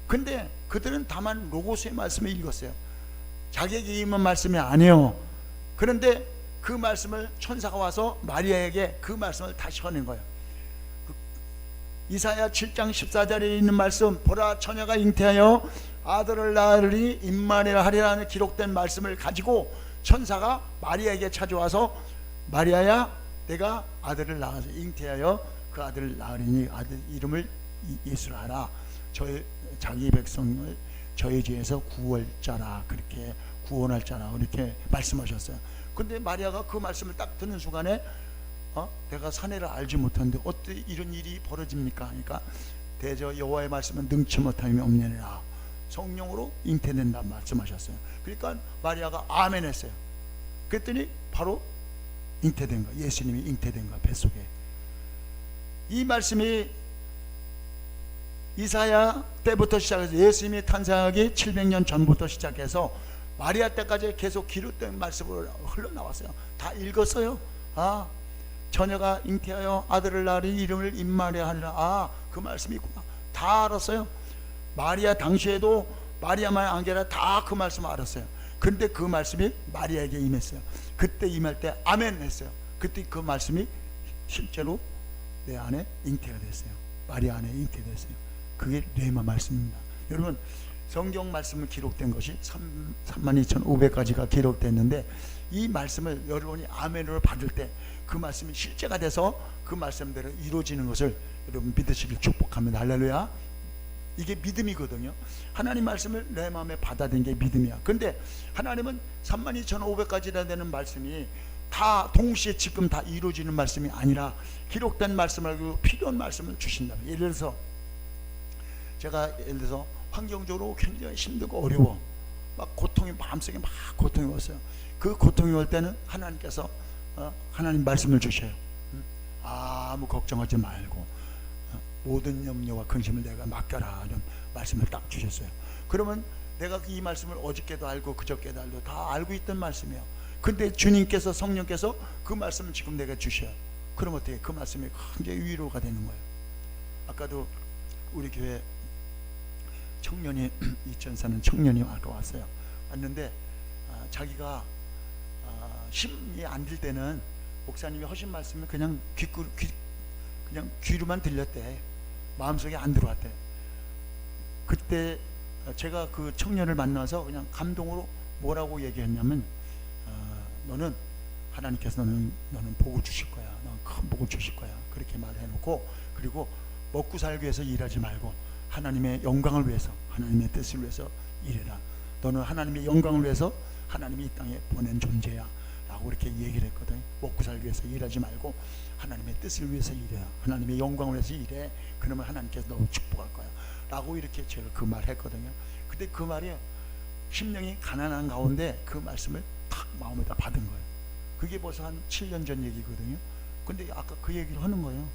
근데 그들은 다만 로고스의 말씀을 읽었어요. 자기에게 임한 말씀이 아니에요. 그런데 그 말씀을 천사가 와서 마리아에게 그 말씀을 다시 전한 거예요. 이사야 7장 14절에 있는 말씀, 보라, 처녀가 잉태하여 아들을 낳으리니 임마누엘 하리라는 기록된 말씀을 가지고 천사가 마리아에게 찾아와서, 마리아야, 내가 아들을 낳아서 잉태하여 그 아들을 낳으리니 아들 이름을 예수라 하라. 자기 백성을 저희 죄에서 구할 자라, 그렇게 구원할 자라, 그렇게 말씀하셨어요. 근데 마리아가 그 말씀을 딱 듣는 순간에 내가 사내를 알지 못하는데 어떻게 이런 일이 벌어집니까? 그러니까 대저 여호와의 말씀은 능치 못함이 없느니라. 성령으로 잉태된다 말씀하셨어요. 그러니까 마리아가 아멘 했어요. 그랬더니 바로 잉태된 거야. 예수님이 잉태된 거야, 뱃속에. 이 말씀이 이사야 때부터 시작해서 예수님이 탄생하기 700년 전부터 시작해서 마리아 때까지 계속 기록된 말씀으로 흘러나왔어요. 다 읽었어요. 처녀가 잉태하여 아들을 낳으리 이름을 임마누엘 하리라. 그 말씀이 있구나. 다 알았어요. 마리아 당시에도 마리아만 아니라 다 그 말씀을 알았어요. 근데 그 말씀이 마리아에게 임했어요. 그때 임할 때 아멘 했어요. 그때 그 말씀이 실제로 내 안에 잉태가 됐어요. 마리아 안에 잉태됐어요. 그게 레마 말씀입니다. 여러분, 성경 말씀을 기록된 것이 32,500가지가 기록됐는데, 이 말씀을 여러분이 아멘으로 받을 때 그 말씀이 실제가 돼서 그 말씀대로 이루어지는 것을 여러분 믿으시길 축복합니다. 할렐루야. 이게 믿음이거든요. 하나님 말씀을 내 마음에 받아들인 게 믿음이야. 근데 하나님은 32,500가지나 되는 말씀이 다 동시에 지금 다 이루어지는 말씀이 아니라 기록된 말씀을 알고 필요한 말씀을 주신다. 예를 들어서 환경적으로 굉장히 힘들고 어려워, 막 고통이, 마음속에 막 고통이 왔어요. 그 고통이 올 때는 하나님께서 하나님 말씀을 주셔요. 아무 걱정하지 말고 모든 염려와 근심을 내가 맡겨라, 이런 말씀을 딱 주셨어요. 그러면 내가 이 말씀을 어저께도 알고 그저께도 알고 다 알고 있던 말씀이에요. 근데 주님께서, 성령께서 그 말씀을 지금 내가 주셔요. 그럼 어떻게? 그 말씀이 굉장히 위로가 되는 거예요. 아까도 우리 교회 청년이, 이천사는 청년이 아까 왔어요. 왔는데 자기가 힘이 안 들 때는 목사님이 하신 말씀을 그냥 그냥 귀로만 들렸대. 마음속에 안 들어왔대. 그때 제가 그 청년을 만나서 그냥 감동으로 뭐라고 얘기했냐면, 너는 하나님께서 너는 복을 주실 거야. 너는 큰 복을 주실 거야. 그렇게 말해놓고, 그리고 먹고 살기 위해서 일하지 말고 하나님의 영광을 위해서, 하나님의 뜻을 위해서 일해라. 너는 하나님의 영광을 위해서 하나님이 이 땅에 보낸 존재야 라고 라고 이렇게 얘기를 했거든요. 먹고 살기 위해서 일하지 말고 하나님의 뜻을 위해서 일해, 하나님의 영광을 위해서 일해. 그러면 하나님께서 너 축복할 거야 라고 이렇게 제가 그 말 했거든요. 근데 그 말이 심령이 가난한 가운데 그 말씀을 탁 마음에다 받은 거예요. 그게 벌써 한 7년 전 얘기거든요. 근데 아까 그 얘기를 하는 거예요.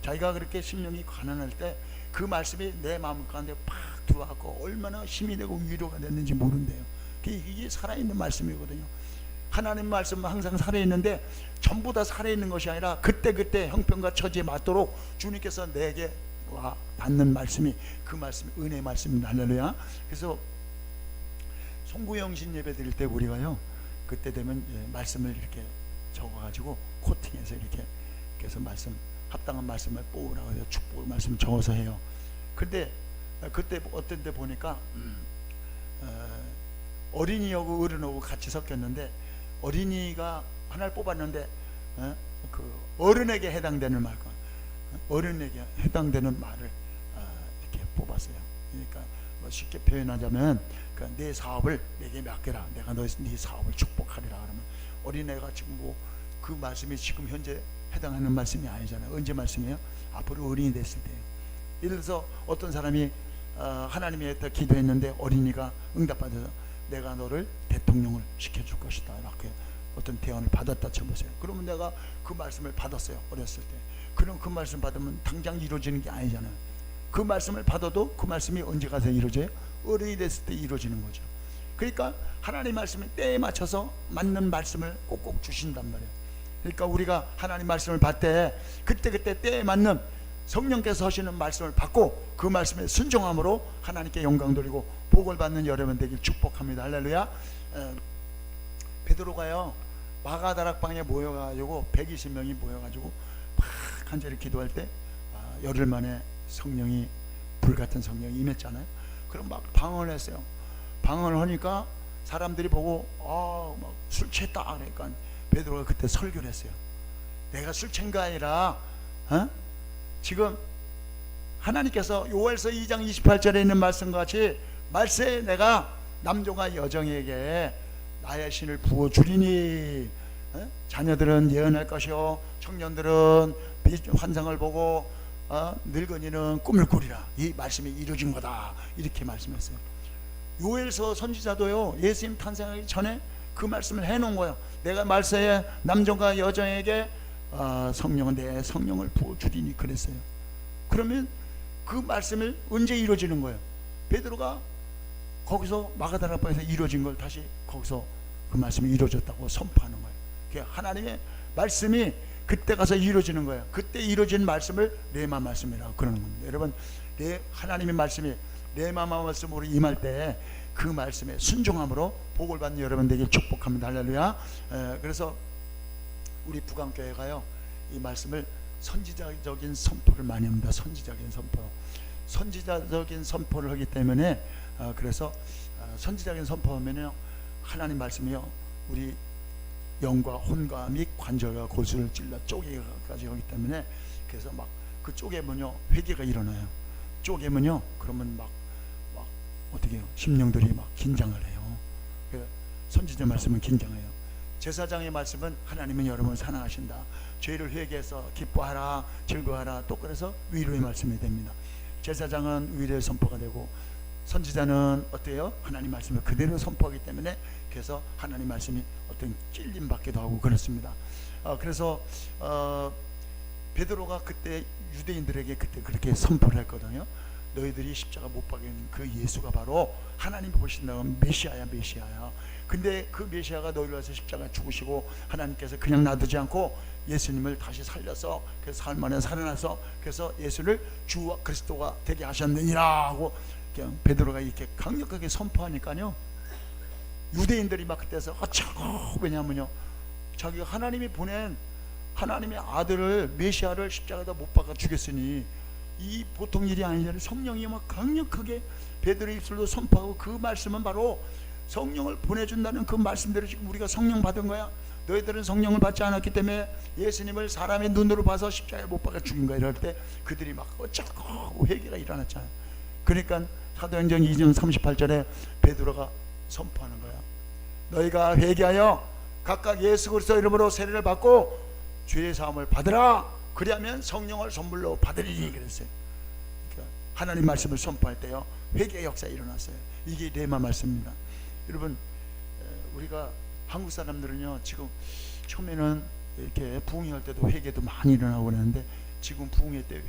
자기가 그렇게 심령이 가난할 때 그 말씀이 내 마음 가운데 팍 들어왔고 얼마나 힘이 되고 위로가 됐는지 모른대요. 이게 살아있는 말씀이거든요. 하나님 말씀은 항상 살아있는데 전부 다 살아있는 것이 아니라 그때그때 형편과 처지에 맞도록 주님께서 내게 와 받는 말씀이 그 말씀이 은혜 말씀입니다. 할렐루야. 그래서 송구영신 예배 드릴 때 우리가요, 그때 되면 말씀을 이렇게 적어가지고 코팅해서 이렇게 그래서 말씀 합당한 말씀을 뽑으라고 해서 축복 말씀 적어서 해요. 근데 그때 어떤 데 보니까 어린이하고 어른하고 같이 섞였는데 어린이가 하나를 뽑았는데 그 어른에게 해당되는 말과 어른에게 해당되는 말을 이렇게 뽑았어요. 그러니까 뭐 쉽게 표현하자면 그러니까 내 사업을 내게 맡겨라. 내가 네 사업을 축복하리라. 그러면 어린애가 지금 뭐 그 말씀이 지금 현재 해당하는 말씀이 아니잖아요. 언제 말씀이에요? 앞으로 어린이 됐을 때예요. 예를 들어서 어떤 사람이 하나님의 기도했는데 어린이가 응답받아서 내가 너를 대통령을 시켜줄 것이다 이렇게 어떤 대언을 받았다 쳐보세요. 그러면 내가 그 말씀을 받았어요. 어렸을 때. 그럼 그 말씀 받으면 당장 이루어지는 게 아니잖아요. 그 말씀을 받아도 그 말씀이 언제 가서 이루어져요? 어른이 됐을 때 이루어지는 거죠. 그러니까 하나님 말씀이 때에 맞춰서 맞는 말씀을 꼭꼭 주신단 말이에요. 그러니까 우리가 하나님 말씀을 받을 때 그때그때 때에 맞는 성령께서 하시는 말씀을 받고 그 말씀에 순종함으로 하나님께 영광 돌리고 복을 받는 여러분 되길 축복합니다. 할렐루야. 베드로가요 마가다락방에 모여가지고 120명이 모여가지고 막 간절히 기도할 때 열흘 만에 성령이 불같은 성령이 임했잖아요. 그럼 막 방언을 했어요. 방언을 하니까 사람들이 보고 막 술 취했다 그러니까 베드로가 그때 설교를 했어요. 내가 술 취한 게 아니라 지금 하나님께서 요엘서 2장 28절에 있는 말씀과 같이 말세에 내가 남종과 여종에게 나의 신을 부어주리니 자녀들은 예언할 것이요 청년들은 환상을 보고 늙은이는 꿈을 꾸리라. 이 말씀이 이루어진 거다 이렇게 말씀했어요. 요엘서 선지자도요 예수님 탄생하기 전에 그 말씀을 해놓은 거예요. 내가 말세에 남종과 여종에게 성령은 내 성령을 부어주리니 그랬어요. 그러면 그 말씀을 언제 이루어지는 거예요? 베드로가 거기서 마가다락방에서 이루어진 걸 다시 거기서 그 말씀이 이루어졌다고 선포하는 거예요. 하나님의 말씀이 그때 가서 이루어지는 거예요. 그때 이루어진 말씀을 레마 말씀이라고 그러는 겁니다. 여러분 하나님의 말씀이 레마 말씀으로 임할 때 그 말씀에 순종함으로 복을 받는 여러분 되길 축복합니다. 할렐루야. 그래서 우리 부강교회가요 이 말씀을 선지자적인 선포를 많이 합니다. 선지자적인 선포를 하기 때문에 그래서 선지자적인 선포하면요 하나님 말씀이요 우리 영과 혼과 및 관절과 골수를 찔러 쪼개기까지 하기 때문에 그래서 막 그 쪼개면요 회개가 일어나요. 쪼개면요 그러면 막 어떻게 해요? 심령들이 막 긴장을 해요. 선지자 말씀은 긴장해요. 제사장의 말씀은 하나님은 여러분을 사랑하신다. 죄를 회개해서 기뻐하라 즐거워하라. 또 그래서 위로의 말씀이 됩니다. 제사장은 위로의 선포가 되고 선지자는 어때요? 하나님 말씀을 그대로 선포하기 때문에 그래서 하나님 말씀이 어떤 찔림 받기도 하고 그렇습니다. 그래서 베드로가 그때 유대인들에게 그때 그렇게 선포를 했거든요. 너희들이 십자가 못 박은 그 예수가 바로 하나님 보신다는 메시아야. 근데 그 메시아가 너희를 위해서 십자가 죽으시고 하나님께서 그냥 놔두지 않고 예수님을 다시 살려서 그래서 사흘 만에 살아나서 그래서 예수를 주와 그리스도가 되게 하셨느니라 하고 그냥 베드로가 이렇게 강력하게 선포하니까요 유대인들이 막 그때서 왜냐면요 자기가 하나님이 보낸 하나님의 아들을 메시아를 십자가에다 못 박아 죽였으니 이 보통 일이 아니잖아요. 성령이 막 강력하게 베드로의 입술로 선포하고 그 말씀은 바로 성령을 보내준다는 그 말씀대로 지금 우리가 성령 받은 거야. 너희들은 성령을 받지 않았기 때문에 예수님을 사람의 눈으로 봐서 십자가에 못 박아 죽인 거야. 이럴 때 그들이 막 어쩌고 회개가 일어났잖아요. 그러니까 사도행전 2장 38절에 베드로가 선포하는 거야. 너희가 회개하여 각각 예수 그리스도 이름으로 세례를 받고 죄의 사함을 받으라. 그리하면 성령을 선물로 받으리니 그랬어요. 그러니까 하나님 말씀을 선포할 때요 회개의 역사가 일어났어요. 이게 레마 말씀입니다. 여러분, 우리가 한국 사람들은요 지금 처음에는 이렇게 부흥할 때도 회개도 많이 일어나고 그러는데, 지금 부흥회 때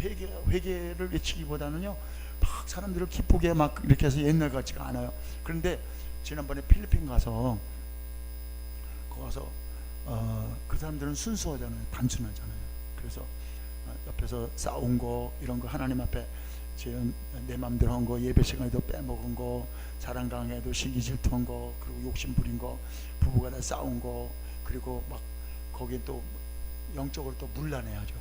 회개를 외치기보다는요 막 사람들을 기쁘게 막 이렇게 해서 옛날 같지가 않아요. 그런데 지난번에 필리핀 가서 거기서 그 사람들은 순수하잖아요. 단순하잖아요. 그래서 옆에서 싸운 거 이런 거 하나님 앞에 지금 내 맘대로 한 거, 예배 시간에도 빼먹은 거, 자랑 강해도 시기 질투한 거, 그리고 욕심 부린 거, 부부가 다 싸운 거, 그리고 막 거기에 또 영적으로 또 문란해야죠.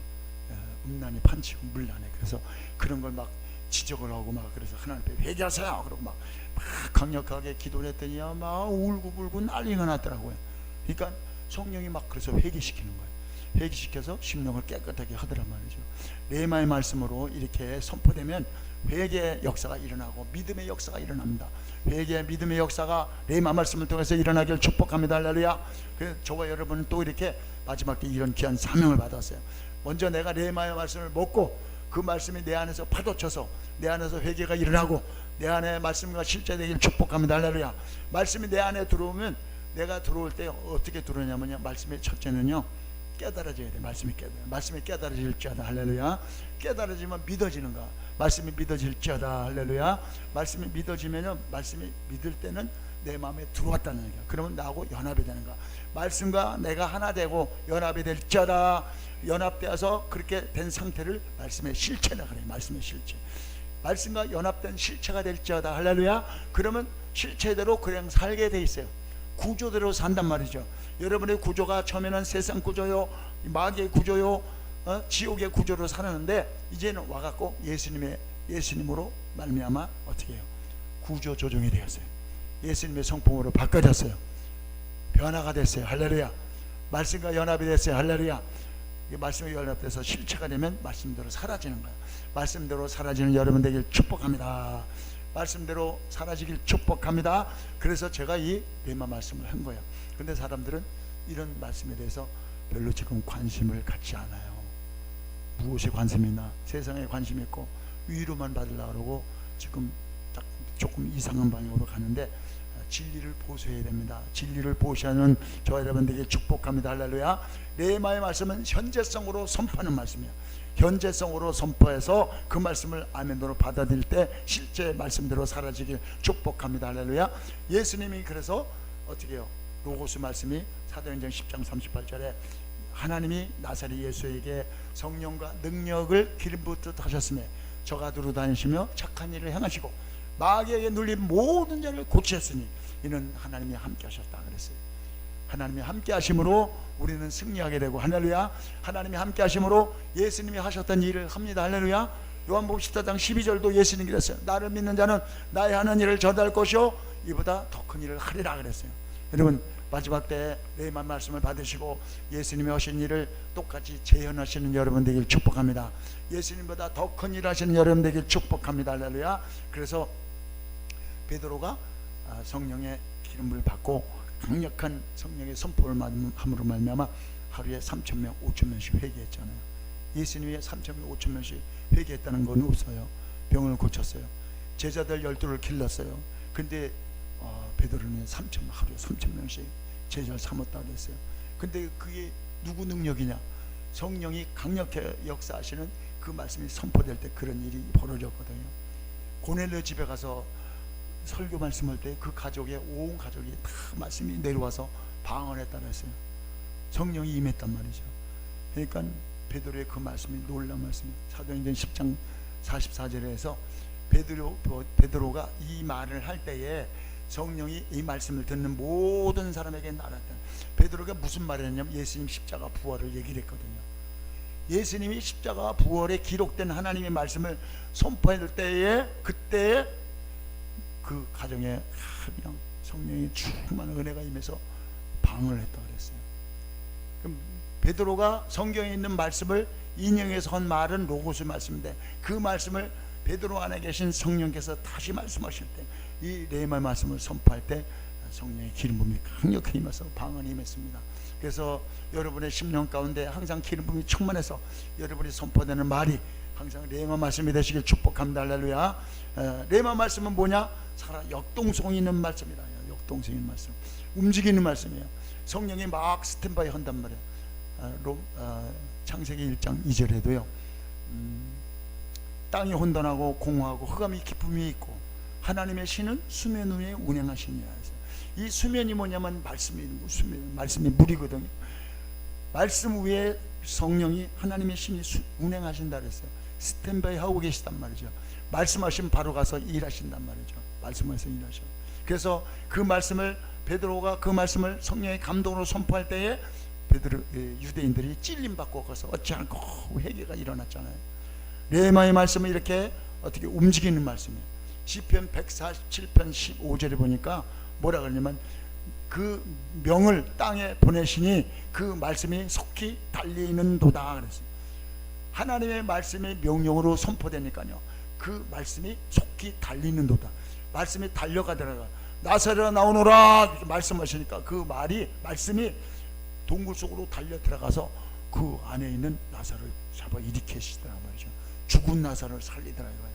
음란이 판치고 문란해. 그래서 그런 걸 막 지적을 하고 막, 그래서 하나님 앞에 회개하세요 그러고 막 강력하게 기도를 했더니요 막 울고불고 난리가 났더라고요. 그러니까 성령이 막 그래서 회개시키는 거예요. 회개시켜서 심령을 깨끗하게 하더란 말이죠. 레마의 말씀으로 이렇게 선포되면 회개의 역사가 일어나고 믿음의 역사가 일어납니다. 회개의 믿음의 역사가 레마 말씀을 통해서 일어나길 축복합니다. 할렐루야. 그래서 저와 여러분은 또 이렇게 마지막 때 이런 귀한 사명을 받았어요. 먼저 내가 레마의 말씀을 먹고 그 말씀이 내 안에서 파도쳐서 내 안에서 회개가 일어나고 내 안에 말씀과 실제되길 축복합니다. 할렐루야. 말씀이 내 안에 들어오면, 내가 들어올 때 어떻게 들어오냐면요, 말씀의 첫째는요 깨달아져야 돼. 말씀이 깨달아질지어다. 할렐루야. 깨달아지면 믿어지는가. 말씀이 믿어질지어다. 할렐루야. 말씀이 믿어지면요, 말씀이 믿을 때는 내 마음에 들어왔다는 얘기야. 그러면 나하고 연합이 되는 거야. 말씀과 내가 하나 되고 연합이 될지어다. 연합되어서 그렇게 된 상태를 말씀의 실체라 그래요. 말씀의 실체. 말씀과 연합된 실체가 될지어다. 할렐루야. 그러면 실체대로 그냥 살게 돼 있어요. 구조대로 산단 말이죠. 여러분의 구조가 처음에는 세상 구조요, 마귀의 구조요, 지옥의 구조로 살았는데 이제는 와갖고 예수님으로 말미암아 어떻게 해요? 구조 조정이 되었어요. 예수님의 성품으로 바꿔졌어요. 변화가 됐어요. 할렐루야. 말씀과 연합이 됐어요. 할렐루야. 말씀과 연합돼서 실체가 되면 말씀대로 사라지는 거예요. 말씀대로 사라지는 여러분 되길 축복합니다. 말씀대로 사라지길 축복합니다. 그래서 제가 이 레마 말씀을 한 거예요. 근데 사람들은 이런 말씀에 대해서 별로 지금 관심을 갖지 않아요. 무엇에 관심이 있나? 세상에 관심이 있고 위로만 받으려고 그러고 지금 딱 조금 이상한 방향으로 가는데, 진리를 보수해야 됩니다. 진리를 보시하는 저 여러분들에게 축복합니다. 할렐루야. 레마의 말씀은 현재성으로 선포하는 말씀이에요. 현재성으로 선포해서 그 말씀을 아멘으로 받아들일 때 실제 말씀대로 사라지길 축복합니다. 할렐루야. 예수님이 그래서 어떻게 해요? 로고스 말씀이 사도행전 10장 38절에 하나님이 나사렛 예수에게 성령과 능력을 기름 붓듯 하셨으며 저가 두루 다니시며 착한 일을 행하시고 마귀에게 눌린 모든 자를 고치셨으니 이는 하나님이 함께 하셨다 그랬어요. 하나님이 함께 하심으로 우리는 승리하게 되고, 할렐루야. 하나님이 함께 하심으로 예수님이 하셨던 일을 합니다. 할렐루야. 요한복음 14장 12절도 예수님이 그랬어요. 나를 믿는 자는 나의 하는 일을 전할 것이요 이보다 더 큰 일을 하리라 그랬어요. 여러분, 마지막 때 레마 말씀을 받으시고 예수님이 하신 일을 똑같이 재현하시는 여러분 되길 축복합니다. 예수님보다 더 큰 일 하시는 여러분 되길 축복합니다. 할렐루야. 그래서 베드로가 성령의 기름을 받고 강력한 성령의 선포를 함으로 말미암아 하루에 3,000명 5,000명씩 회개했잖아요. 예수님이 3,000명 5,000명씩 회개했다는 건 없어요. 병을 고쳤어요. 제자들 12를 길렀어요. 근데 베드로는 하루에 3,000명씩 제자를 삼았다 그랬어요. 근데 그게 누구 능력이냐? 성령이 강력하게 역사하시는 그 말씀이 선포될 때 그런 일이 벌어졌거든요. 고넬료 집에 가서 설교 말씀할 때 그 가족의 온 가족이 다 말씀이 내려와서 방언했다 그랬어요. 성령이 임했단 말이죠. 그러니까 베드로의 그 말씀이 놀라운 말씀이 사도행전 10장 44절에서 베드로가 이 말을 할 때에 성령이 이 말씀을 듣는 모든 사람에게 날았다. 베드로가 무슨 말을 했냐면 예수님 십자가 부활을 얘기를 했거든요. 예수님이 십자가 부활에 기록된 하나님의 말씀을 선포할 때에 그때에 그 가정에 그냥 성령이 충만한 은혜가 임해서 방언을 했다 그랬어요. 그럼 베드로가 성경에 있는 말씀을 인용해서 한 말은 로고스 말씀인데 그 말씀을 베드로 안에 계신 성령께서 다시 말씀하실 때 이 레마 말씀을 선포할 때 성령의 기름 부음이 강력히 임해서 방언이 임했습니다. 그래서 여러분의 심령 가운데 항상 기름 부음이 충만해서 여러분이 선포되는 말이 항상 레마 말씀이 되시길 축복합니다. 할렐루야. 레마 말씀은 뭐냐? 역동성이 있는 말씀이다. 역동성이 있는 말씀, 움직이는 말씀이에요. 성령이 막 스탠바이 한단 말이에요. 창세기 1장 2절에도요, 땅이 혼돈하고 공허하고 흑암이 깊음이 있고 하나님의 신은 수면 위에 운행하시니라. 이 수면이 뭐냐면 말씀이 물이거든요. 말씀 위에 성령이 하나님의 신이 운행하신다 그랬어요. 스탠바이 하고 계시단 말이죠. 말씀하시면 바로 가서 일하신단 말이죠. 말씀하셔서 일하셔. 그래서 그 말씀을 베드로가 그 말씀을 성령의 감동으로 선포할 때에 유대인들이 찔림 받고 가서 어찌 않고 회개가 일어났잖아요. 레마의 말씀은 이렇게 어떻게 움직이는 말씀이에요. 시편 147편 15절에 보니까 뭐라 그러냐면 그 명을 땅에 보내시니 그 말씀이 속히 달리는도다 그랬어요. 하나님의 말씀이 명령으로 선포되니까요, 그 말씀이 속히 달리는도다. 말씀이 달려가더라고요. 나사렛 나오노라 이렇게 말씀하시니까 그 말씀이 동굴 속으로 달려 들어가서 그 안에 있는 나사를 잡아 일으키시더라 말이죠. 죽은 나사를 살리더라고요.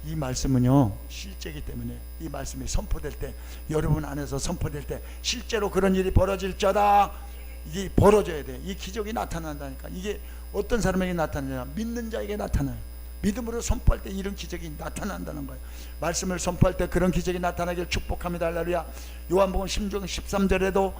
이 말씀은요 실제이기 때문에 이 말씀이 선포될 때, 여러분 안에서 선포될 때 실제로 그런 일이 벌어질 자다. 이게 벌어져야 돼. 이 기적이 나타난다니까. 이게 어떤 사람에게 나타나냐? 믿는 자에게 나타나요. 믿음으로 선포할 때 이런 기적이 나타난다는 거예요. 말씀을 선포할 때 그런 기적이 나타나길 축복합니다. 할렐루야. 요한복음 10장 13절에도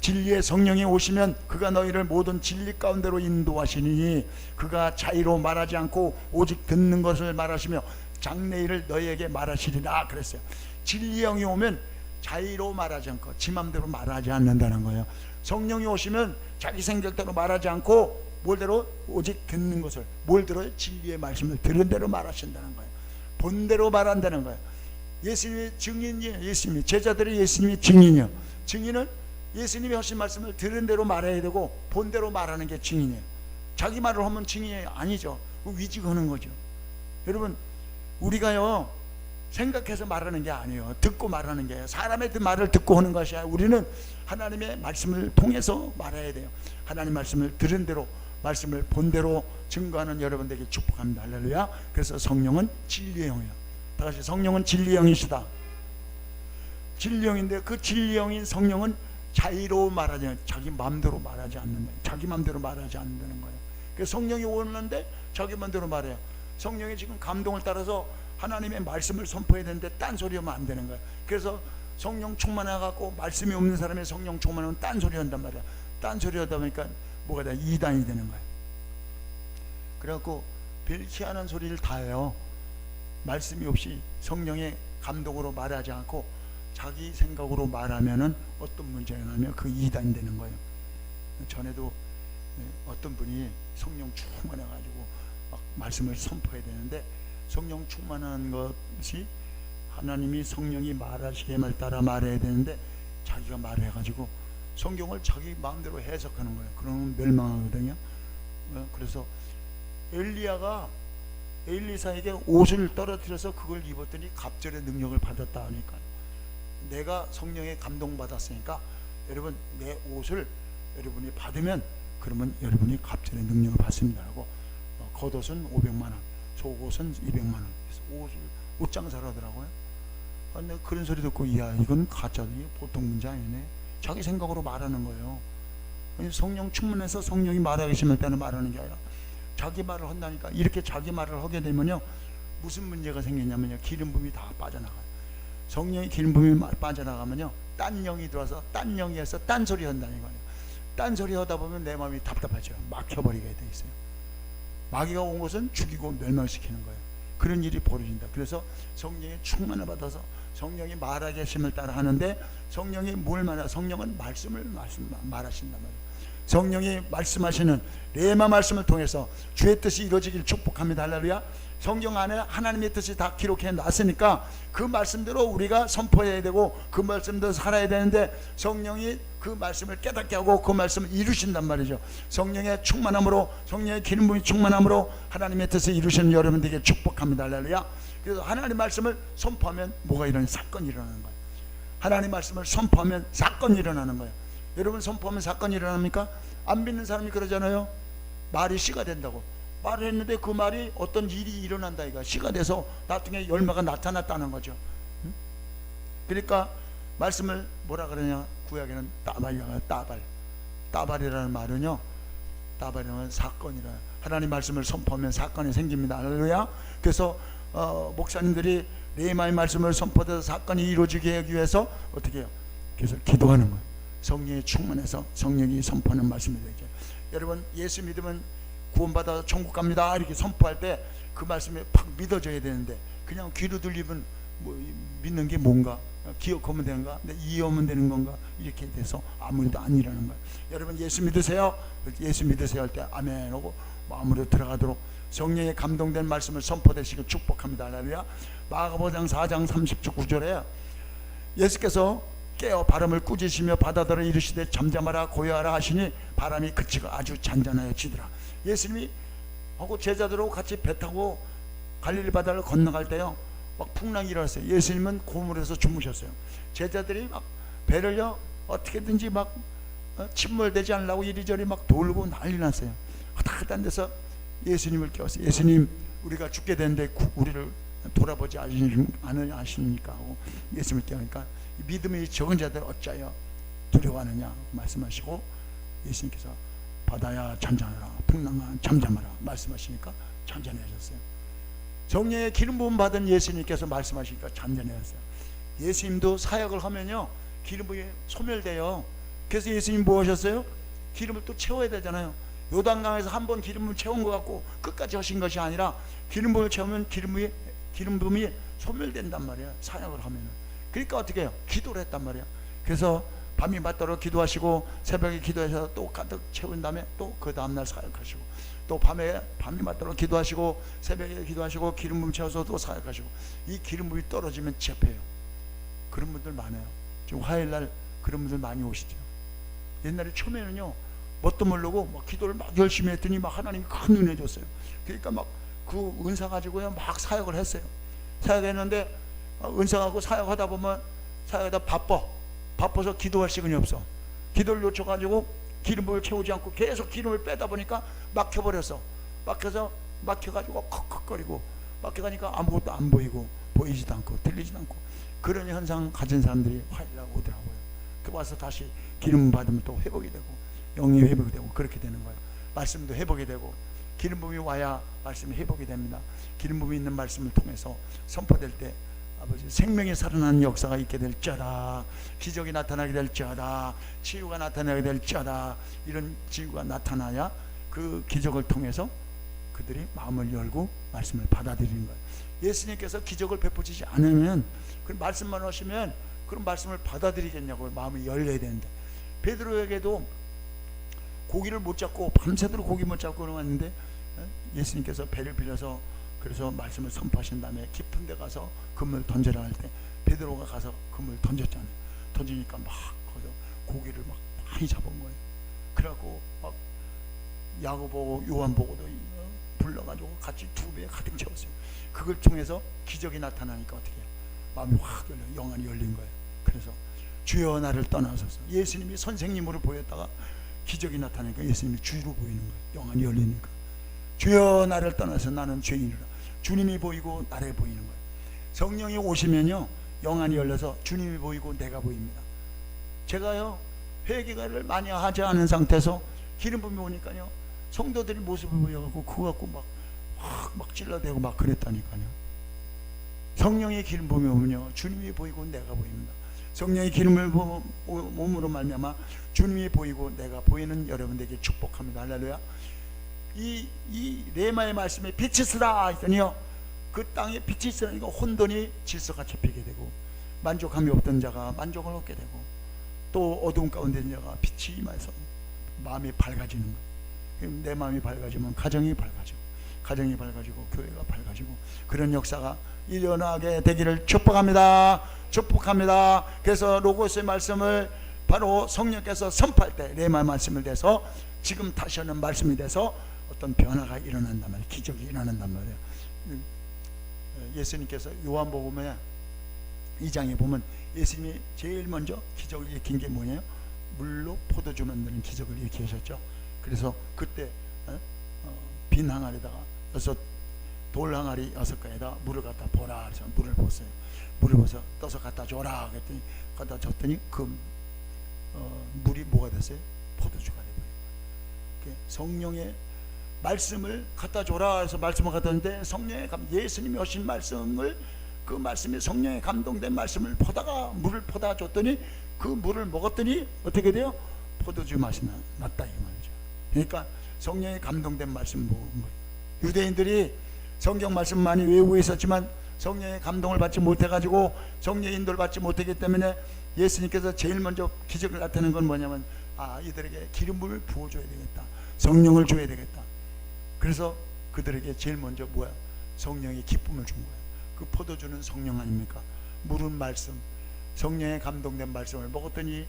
진리의 성령이 오시면 그가 너희를 모든 진리 가운데로 인도하시니 그가 자의로 말하지 않고 오직 듣는 것을 말하시며 장래일을 너희에게 말하시리라 그랬어요. 진리의 영이 오면 자의로 말하지 않고 지 맘대로 말하지 않는다는 거예요. 성령이 오시면 자기 생각대로 말하지 않고 뭘대로? 오직 듣는 것을. 뭘 들어요? 진리의 말씀을 들은 대로 말하신다는 거예요. 본대로 말한다는 거예요. 예수님이 증인이에요. 예수님이, 제자들이 예수님이 증인이요. 증인은 예수님이 하신 말씀을 들은 대로 말해야 되고 본대로 말하는 게 증인이에요. 자기 말을 하면 증인이 아니죠. 위증하는 거죠. 여러분, 우리가요 생각해서 말하는 게 아니에요. 듣고 말하는 게요. 사람의 말을 듣고 하는 것이 아니라 우리는 하나님의 말씀을 통해서 말해야 돼요. 하나님 말씀을 들은 대로, 말씀을 본대로 증거하는 여러분들에게 축복합니다. 할렐루야. 그래서 성령은 진리의 영이에요. 다시, 성령은 진리의 영이시다. 진리의 영인데 그 진리의 영인 성령은 자의로 말하지 않는, 자기 마음대로 말하지 않는다. 자기 마음대로 말하지 않는다는 거예요. 그래서 성령이 오는데 자기 마음대로 말해요. 성령이 지금 감동을 따라서 하나님의 말씀을 선포해야 되는데 딴소리 하면 안 되는 거예요. 그래서 성령 충만해갖고 말씀이 없는 사람의 성령 충만하면 딴소리 한단 말이야. 딴소리 하다 보니까 뭐가 돼? 이단이 되는 거예요. 그래갖고 별 희한한 소리를 다 해요. 말씀이 없이 성령의 감동으로 말하지 않고 자기 생각으로 말하면은 어떤 문제가 나면 그 이단이 되는 거예요. 전에도 어떤 분이 성령 충만해가지고 막 말씀을 선포해야 되는데, 성령 충만한 것이 하나님이 성령이 말하시기를 따라 말해야 되는데 자기가 말해가지고 성경을 자기 마음대로 해석하는 거예요. 그러면 멸망하거든요. 그래서 엘리야가 엘리사에게 옷을 떨어뜨려서 그걸 입었더니 갑절의 능력을 받았다 하니까, 내가 성령에 감동받았으니까 여러분 내 옷을 여러분이 받으면 그러면 여러분이 갑절의 능력을 받습니다 라고, 겉옷은 500만 원, 속옷은 200만 원, 그래서 옷 장사를 하더라고요. 근데 그런 소리 듣고, 이야 이건 가짜도 보통 문제 아니네. 자기 생각으로 말하는 거예요. 성령 충만해서 성령이 말하기 심할 때는 말하는 게 아니라 자기 말을 한다니까. 이렇게 자기 말을 하게 되면요 무슨 문제가 생기냐면요, 기름 부음이 다 빠져나가요. 성령의 기름 부음이 빠져나가면요 딴 영이 들어와서 딴 영이 해서 딴 소리 한다는 거예요. 딴 소리 하다 보면 내 마음이 답답하죠. 막혀버리게 돼 있어요. 마귀가 온 것은 죽이고 멸망시키는 거예요. 그런 일이 벌어진다. 그래서 성령의 충만을 받아서 성령이 말하게 하심을 따라 하는데, 성령이 뭘 말하? 성령은 말씀을 말하신단 말이에요. 성령이 말씀하시는 레마 말씀을 통해서 주의 뜻이 이루어지길 축복합니다. 할렐루야. 성경 안에 하나님의 뜻이 다 기록해 놨으니까 그 말씀대로 우리가 선포해야 되고 그 말씀대로 살아야 되는데, 성령이 그 말씀을 깨닫게 하고 그 말씀을 이루신단 말이죠. 성령의 충만함으로, 성령의 기름 부음이 충만함으로 하나님의 뜻을 이루시는 여러분들에게 축복합니다. 할렐루야. 그래서 하나님의 말씀을 선포하면 뭐가 일어나는, 사건이 일어나는 거예요. 하나님 말씀을 선포하면 사건이 일어나는 거예요. 여러분 선포하면 사건이 일어납니까? 안 믿는 사람이 그러잖아요. 말이 씨가 된다고. 말을 했는데 그 말이 어떤 일이 일어난다 이거. 씨가 돼서 나중에 열매가 나타났다는 거죠. 그러니까 말씀을 뭐라 그러냐, 구약에는 따발이라는 말은요, 따발이라는 사건이라, 하나님 말씀을 선포하면 사건이 생깁니다. 할렐루야. 그래서 목사님들이 레마의 말씀을 선포해서 사건이 이루어지게 하기 위해서 어떻게 해요? 그래서 기도하는 거예요. 성령이 충만해서 성령이 선포하는 말씀이 되죠. 여러분 예수 믿으면 구원받아서 천국 갑니다 이렇게 선포할 때 그 말씀이 팍 믿어져야 되는데 그냥 귀로 들리면 뭐 믿는 게 뭔가, 기억하면 되는가, 이해하면 되는 건가, 이렇게 돼서 아무 일도 안 일어나는 거예요. 여러분 예수 믿으세요? 예수 믿으세요 할 때 아멘 하고 마음으로 들어가도록 성령에 감동된 말씀을 선포되시길 축복합니다. 할렐루야. 마가복음 4장 39절에 예수께서 깨어 바람을 꾸짖으시며 바다들을 이르시되 잠잠하라 고요하라 하시니 바람이 그치고 아주 잔잔하여지더라. 예수님이 하고 제자들하고 같이 배 타고 갈릴리 바다를 건너갈 때요 막 풍랑이 일어났어요. 예수님은 고물에서 주무셨어요. 제자들이 막 배를요 어떻게든지 막 침몰되지 않으려고 이리저리 막 돌고 난리 났어요. 허다한 데서 예수님을 깨웠어요. 예수님 우리가 죽게 되는데 우리를 돌아보지 않으시니까 하고 예수님을 깨우니까 믿음이 적은 자들 어찌하여 두려워하느냐 말씀하시고 예수님께서 바다야 잠잠하라 풍랑아 잠잠하라 말씀하시니까 잔잔해졌어요. 성령의 기름 부음 받은 예수님께서 말씀하시니까 잔잔해졌어요. 예수님도 사역을 하면요 기름 부음이 소멸돼요. 그래서 예수님 뭐 하셨어요? 기름을 또 채워야 되잖아요. 요단강에서 한 번 기름을 채운 것 같고 끝까지 하신 것이 아니라 기름 부음을 채우면 기름 부음이 소멸된단 말이에요. 사역을 하면은. 그러니까 어떻게 해요? 기도를 했단 말이에요. 그래서 밤이 맞도록 기도하시고 새벽에 기도해서 또 가득 채운 다음에 또 그 다음날 사역하시고 또 밤이 맞도록 기도하시고 새벽에 기도하시고 기름 부음 채워서 또 사역하시고 이 기름 부음이 떨어지면 재패요. 그런 분들 많아요. 지금 화요일날 그런 분들 많이 오시죠. 옛날에 처음에는요 뭣도 모르고 막 기도를 막 열심히 했더니 막 하나님이 큰 은혜 줬어요. 그러니까 막 그 은사 가지고요 막 사역을 했어요. 사역했는데 은사하고 사역하다 보면 사역하다 바빠서 기도할 시간이 없어. 기도를 요청가지고 기름을 채우지 않고 계속 기름을 빼다 보니까 막혀버렸어. 막혀가지고 컥컥거리고 막혀가니까 아무것도 안 보이고 보이지도 않고 들리지도 않고 그런 현상 가진 사람들이 화요일날 오더라고요. 그 와서 다시 기름 받으면 또 회복이 되고 영이 회복이 되고 그렇게 되는 거예요. 말씀도 회복이 되고 기름 부음이 와야 말씀이 회복이 됩니다. 기름 부음이 있는 말씀을 통해서 선포될 때 아버지 생명이 살아나는 역사가 있게 될지어다. 기적이 나타나게 될지어다. 치유가 나타나게 될지어다. 이런 치유가 나타나야 그 기적을 통해서 그들이 마음을 열고 말씀을 받아들이는 거예요. 예수님께서 기적을 베푸시지 않으면 그 말씀만 하시면 그런 말씀을 받아들이겠냐고. 마음이 열려야 되는데 베드로에게도 고기를 못 잡고 밤새도록 고기 못 잡고 그러는데 예수님께서 배를 빌려서 그래서 말씀을 선포하신 다음에 깊은 데 가서 그물 던져라 할 때 베드로가 가서 그물 던졌잖아요. 던지니까 막 거기서 고기를 막 많이 잡은 거예요. 그래갖고 막 야고보 요한보고도 불러가지고 같이 두 배에 가득 채웠어요. 그걸 통해서 기적이 나타나니까 어떻게 해요? 마음이 확 열려 영안이 열린 거예요. 그래서 주여 나를 떠나소서. 예수님이 선생님으로 보였다가 기적이 나타나니까 예수님이 주로 보이는 거예요. 영안이 열리니까 주여 나를 떠나서 나는 죄인이라. 주님이 보이고 나를 보이는 거예요. 성령이 오시면요 영안이 열려서 주님이 보이고 내가 보입니다. 제가요 회개를 많이 하지 않은 상태에서 기름 부음이 오니까요 성도들이 모습을 보여갖고 그거 갖고 막 찔러대고 막 그랬다니까요. 성령의 기름 부음이 오면요 주님이 보이고 내가 보입니다. 성령의 기름을 몸으로 말미암아 주님이 보이고 내가 보이는 여러분들에게 축복합니다. 할렐루야. 이 레마의 말씀에 빛이 있으라 했더니요 그 땅에 빛이 있으니까 혼돈이 질서가 잡히게 되고 만족함이 없던 자가 만족을 얻게 되고 또 어두운 가운데 있는 자가 빛이 임해서 마음이 밝아지는 거예요. 내 마음이 밝아지면 가정이 밝아지고 교회가 밝아지고 그런 역사가 일어나게 되기를 축복합니다. 축복합니다. 그래서 로고스의 말씀을 바로 성령께서 선포할 때 레마 말씀을 대서 지금 다시 하는 말씀이 돼서 어떤 변화가 일어난단 말이에요. 기적이 일어난단 말이에요. 예수님께서 요한복음에 2장에 보면 예수님이 제일 먼저 기적을 일으킨 게 뭐냐요? 물로 포도주 만드는 기적을 일으키셨죠. 그래서 그때 빈 항아리에다가 돌 항아리 6개에다 물을 갖다 보라 그래서 물을 부었어요. 물을 부어서 떠서 갖다 줘라 그랬더니 갖다 줬더니 그 물이 뭐가 됐어요? 포도주가 되버린 거예요. 성령의 말씀을 갖다 줘라 해서 말씀을 갖다 줬는데 성령의 예수님이 하신 말씀을 그 말씀이 성령의 감동된 말씀을 포다가 물을 포다 줬더니 그 물을 먹었더니 어떻게 돼요? 포도주 맛이 났다 이 말이죠. 그러니까 성령의 감동된 말씀 먹은 거예요. 유대인들이 성경 말씀 많이 외우고 있었지만 성령의 감동을 받지 못해가지고 성령의 인도를 받지 못했기 때문에 예수님께서 제일 먼저 기적을 나타낸 건 뭐냐면 이들에게 기름을 부어줘야 되겠다, 성령을 줘야 되겠다. 그래서 그들에게 제일 먼저 성령의 기쁨을 준 거예요. 그 포도주는 성령 아닙니까? 물은 말씀, 성령의 감동된 말씀을 먹었더니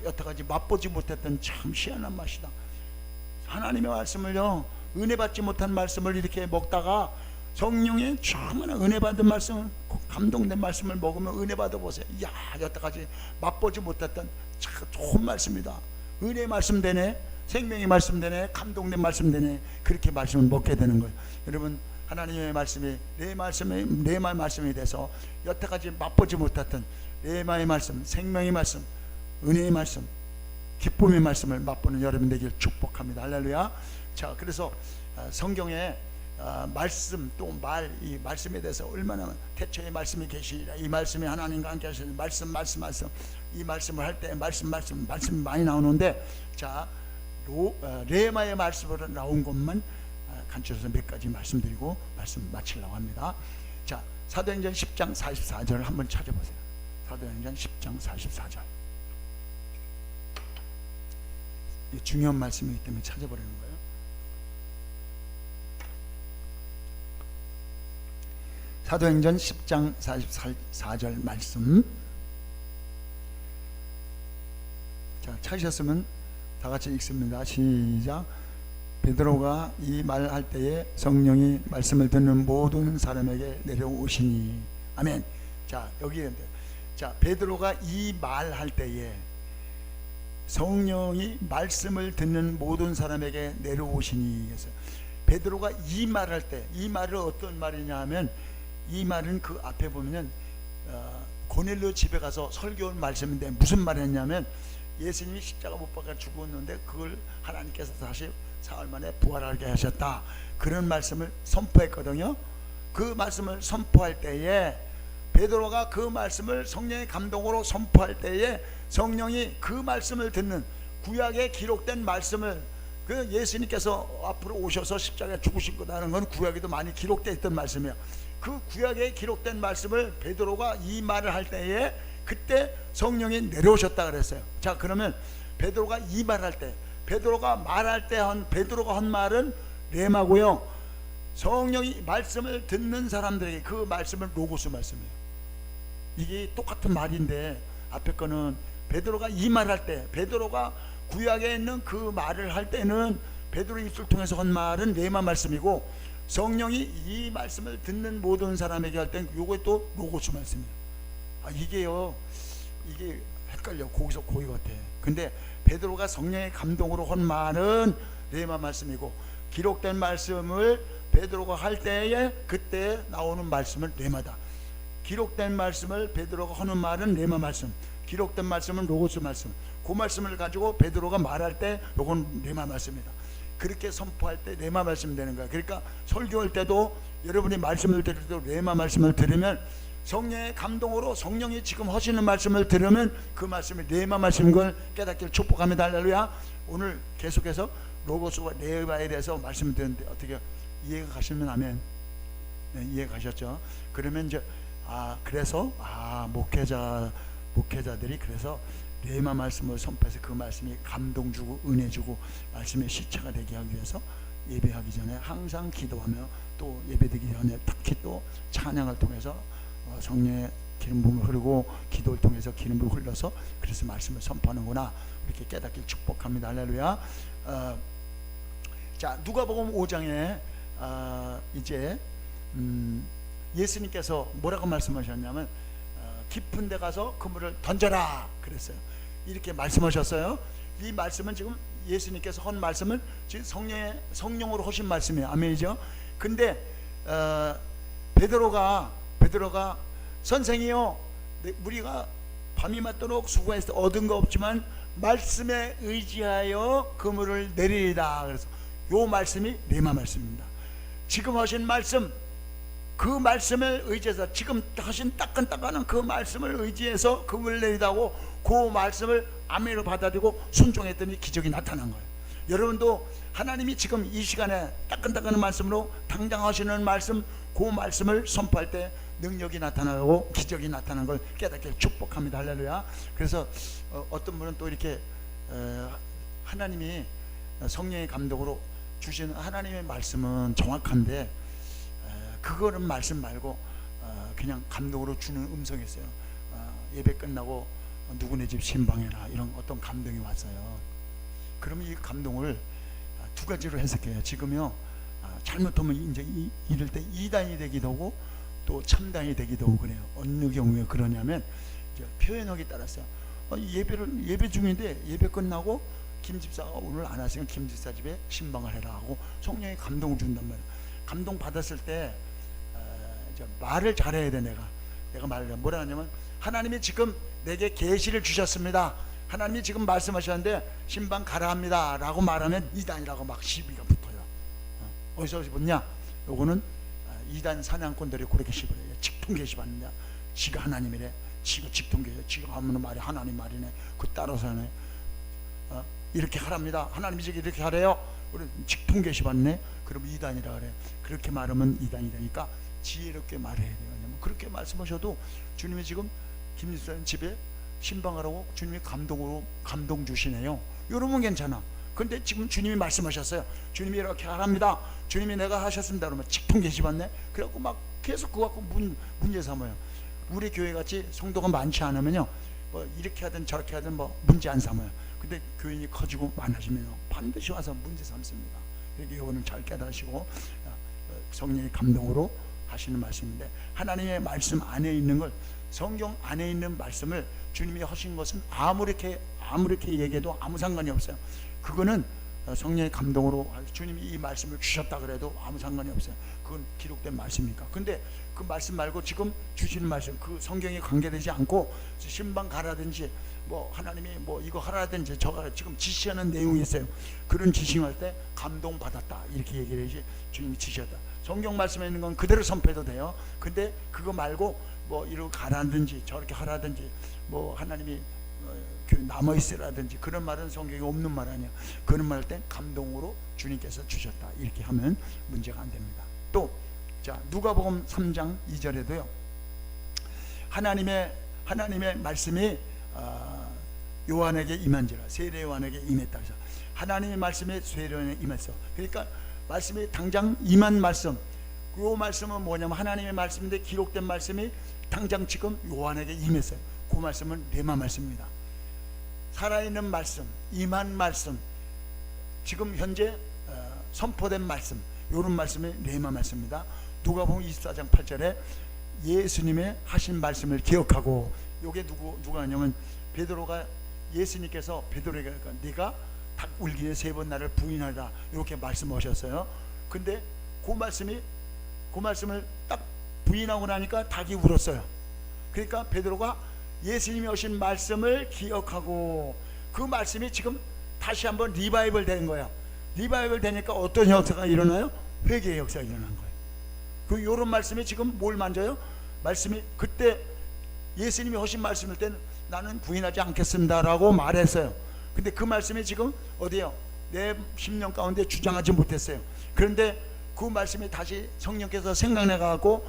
여태까지 맛보지 못했던 참 희한한 맛이다. 하나님의 말씀을요, 은혜 받지 못한 말씀을 이렇게 먹다가 성령의 충만한 은혜 받은 말씀, 감동된 말씀을 먹으면 은혜 받아보세요. 여태까지 맛보지 못했던 참 좋은 말씀이다. 은혜 말씀 되네, 생명의 말씀 되네, 감동된 말씀 되네. 그렇게 말씀을 먹게 되는 거예요. 여러분, 하나님의 말씀이 레마의 말씀이 돼서 여태까지 맛보지 못했던 레마의 말씀, 생명의 말씀, 은혜의 말씀, 기쁨의 말씀을 맛보는 여러분 되길 축복합니다. 할렐루야. 자, 그래서 성경에 말씀 또 이 말씀에 대해서 얼마나 태초에 말씀이 계시니라, 이 말씀이 하나님과 함께 하시는 말씀 이 말씀을 할 때 말씀이 많이 나오는데, 자, 레마의 말씀으로 나온 것만 간추려서 몇 가지 말씀드리고 말씀 마치려고 합니다. 자, 사도행전 10장 44절을 한번 찾아보세요. 사도행전 10장 44절. 중요한 말씀이기 때문에 찾아보려는 거예요. 사도행전 10장 44절 말씀. 자, 찾으셨으면 다 같이 읽습니다. 시작. 베드로가 이 말할 때에 성령이 말씀을 듣는 모든 사람에게 내려오시니. 아멘. 자, 여기 베드로가 이 말할 때에 성령이 말씀을 듣는 모든 사람에게 내려오시니 해서 베드로가 이 말할 때, 이 말은 어떤 말이냐 하면, 이 말은 그 앞에 보면 고넬료 집에 가서 설교한 말씀인데 무슨 말이었냐면, 예수님이 십자가 못 박아 죽었는데 그걸 하나님께서 다시 사흘 만에 부활하게 하셨다, 그런 말씀을 선포했거든요. 그 말씀을 선포할 때에 베드로가 그 말씀을 성령의 감동으로 선포할 때에 성령이 그 말씀을 듣는, 구약에 기록된 말씀을, 그 예수님께서 앞으로 오셔서 십자가에 죽으신 거라는 건 구약에도 많이 기록되어 있던 말씀이에요. 그 구약에 기록된 말씀을 베드로가 이 말을 할 때에 그때 성령이 내려오셨다 그랬어요. 자, 그러면 베드로가 이 말할 때, 베드로가 말할 때 베드로가 한 말은 레마고요, 성령이 말씀을 듣는 사람들에게 그 말씀은 로고스 말씀이에요. 이게 똑같은 말인데 앞에 거는 베드로가 이 말할 때, 베드로가 구약에 있는 그 말을 할 때는 베드로 입술 통해서 한 말은 레마 말씀이고, 성령이 이 말씀을 듣는 모든 사람에게 할 때는 요게 또 로고스 말씀이에요. 이게 헷갈려. 거기서 거기 같아. 근데 베드로가 성령의 감동으로 한 말은 레마 말씀이고, 기록된 말씀을 베드로가 할 때에 그때 나오는 말씀은 레마다. 기록된 말씀을 베드로가 하는 말은 레마 말씀, 기록된 말씀은 로고스 말씀. 그 말씀을 가지고 베드로가 말할 때 요건 레마 말씀이다. 그렇게 선포할 때 레마 말씀 되는 거야. 그러니까 설교할 때도 여러분이 말씀을 들을 때 레마 말씀을 들으면, 성령의 감동으로 성령이 지금 하시는 말씀을 들으면 그 말씀이 레마 말씀인 걸 깨닫기를 축복합니다. 할렐루야. 오늘 계속해서 로고스와 레마에 대해서 말씀을 드렸는데 어떻게 이해가 가시면 아멘. 네, 이해가 가셨죠? 그러면 이제 그래서 목회자들이 그래서 레마 말씀을 선포해서 그 말씀이 감동 주고 은혜 주고 말씀의 시체가 되게 하기 위해서 예배하기 전에 항상 기도하며, 또 예배드리기 전에 특히 또 찬양을 통해서 성령의 기름 부음을 흐르고 기도를 통해서 기름 부음을 흘러서 그래서 말씀을 선포하는구나, 이렇게 깨닫길 축복합니다. 할렐루야. 자, 누가복음 5장에 이제 예수님께서 뭐라고 말씀하셨냐면, 깊은 데 가서 그물을 던져라 그랬어요. 이렇게 말씀하셨어요. 이 말씀은 지금 예수님께서 한 말씀을 지금 성령으로 하신 말씀이에요. 아멘이죠. 근데 베드로가 선생이요, 우리가 밤이 맞도록 수고해서 얻은 거 없지만 말씀에 의지하여 그물을 내리리다. 그래서 요 말씀이 레마 말씀입니다. 지금 하신 말씀, 그 말씀을 의지해서, 지금 하신 따끈따끈한 그 말씀을 의지해서 그물을 내리다고 그 말씀을 아멘으로 받아들이고 순종했더니 기적이 나타난 거예요. 여러분도 하나님이 지금 이 시간에 따끈따끈한 말씀으로 당장 하시는 말씀, 그 말씀을 선포할 때 능력이 나타나고 기적이 나타나는 걸 깨닫게 축복합니다. 할렐루야. 그래서 어떤 분은 또 이렇게 하나님이 성령의 감독으로 주신 하나님의 말씀은 정확한데 그거는 말씀 말고 그냥 감동으로 주는 음성이 있어요. 예배 끝나고 누구네 집 신방해라, 이런 어떤 감동이 왔어요. 그러면 이 감동을 두 가지로 해석해요. 지금요, 잘못하면 이제 이럴 때 이단이 되기도 하고 또 참단이 되기도 하고 그래요. 어느 경우에 그러냐면 이제 표현하기 따라서요. 예배 중인데 예배 끝나고 김 집사가 오늘 안 왔으니까 김 집사 집에 신방을 해라 하고 성령이 감동을 준단 말이에요. 감동 받았을 때 이제 말을 잘해야 돼. 내가 말을 해. 뭐라 하냐면, 하나님이 지금 내게 계시를 주셨습니다. 하나님이 지금 말씀하셨는데 신방 가라 합니다 라고 말하면 이단이라고 막 시비가 붙어요. 어디서 붙냐? 요거는 이단 사냥꾼들이 그렇게 시비를 해요. 직통 계시받느냐, 지가 하나님이래, 지가 직통 계시, 지가 하는 말이 하나님 말이네, 그 따라서 하네. 이렇게 하랍니다. 하나님이 지금 이렇게 하래요. 우리 직통 계시받네. 그럼 이단이라 그래요. 그렇게 말하면 이단이 되니까 지혜롭게 말해야 돼요. 왜냐면 그렇게 말씀하셔도 주님이 지금 김집사님 집에 신방하라고 주님이 감동 주시네요. 이러면 괜찮아. 근데 지금 주님이 말씀하셨어요. 주님이 이렇게 하랍니다. 주님이 내가 하셨습니다. 그러면 직통 계시받네. 그래갖고 막 계속 그거 갖고 문제 삼아요. 우리 교회 같이 성도가 많지 않으면요, 뭐 이렇게 하든 저렇게 하든 뭐 문제 안 삼아요. 근데 교인이 커지고 많아지면 반드시 와서 문제 삼습니다. 그러니까 이거는 잘 깨달으시고 성령의 감동으로 하시는 말씀인데, 하나님의 말씀 안에 있는 걸, 성경 안에 있는 말씀을 주님이 하신 것은 아무렇게 얘기해도 아무 상관이 없어요. 그거는 성령의 감동으로 주님이 이 말씀을 주셨다 그래도 아무 상관이 없어요. 그건 기록된 말씀이니까. 근데 그 말씀 말고 지금 주시는 말씀, 그 성경에 관계되지 않고 신방 가라든지 뭐 하나님이 뭐 이거 하라든지 저거 지금 지시하는 내용이 있어요. 그런 지시할 때 감동 받았다 이렇게 얘기를 해야지 주님이 지시했다. 성경 말씀에 있는 건 그대로 선포해도 돼요. 근데 그거 말고 뭐 이러고 가라든지 저렇게 하라든지 뭐 하나님이 남아있으라든지 그런 말은 성경에 없는 말 아니야. 그런 말 할 땐 감동으로 주님께서 주셨다 이렇게 하면 문제가 안 됩니다. 또 자, 누가복음 3장 2절에도요 하나님의 말씀이 요한에게 임한지라, 세례 요한에게 임했다. 그래서 하나님의 말씀이 세례 요한에게 임했어. 그러니까 말씀이 당장 임한 말씀, 그 말씀은 뭐냐면 하나님의 말씀인데 기록된 말씀이 당장 지금 요한에게 임했어요. 그 말씀은 레마 말씀입니다. 살아있는 말씀, 임한 말씀, 지금 현재 선포된 말씀, 이런 말씀이 레마 말씀입니다. 누가복음 24장 8절에 예수님의 하신 말씀을 기억하고, 이게 누가 하냐면 베드로가, 예수님께서 베드로에게 네가 닭 울기 전에 3번 나를 부인하라 이렇게 말씀하셨어요. 근데 그 말씀을 딱 부인하고 나니까 닭이 울었어요. 그러니까 베드로가 예수님이 하신 말씀을 기억하고, 그 말씀이 지금 다시 한번 리바이벌 된 거야. 리바이벌 되니까 어떤 역사가 일어나요? 회개의 역사가 일어난 거예요. 그 요런 말씀이 지금 뭘 만져요? 말씀이 그때 예수님이 하신 말씀일 때는 나는 부인하지 않겠습니다 라고 말했어요. 근데 그 말씀이 지금 어디요? 내 심령 가운데 주장하지 못했어요. 그런데 그 말씀이 다시 성령께서 생각나가고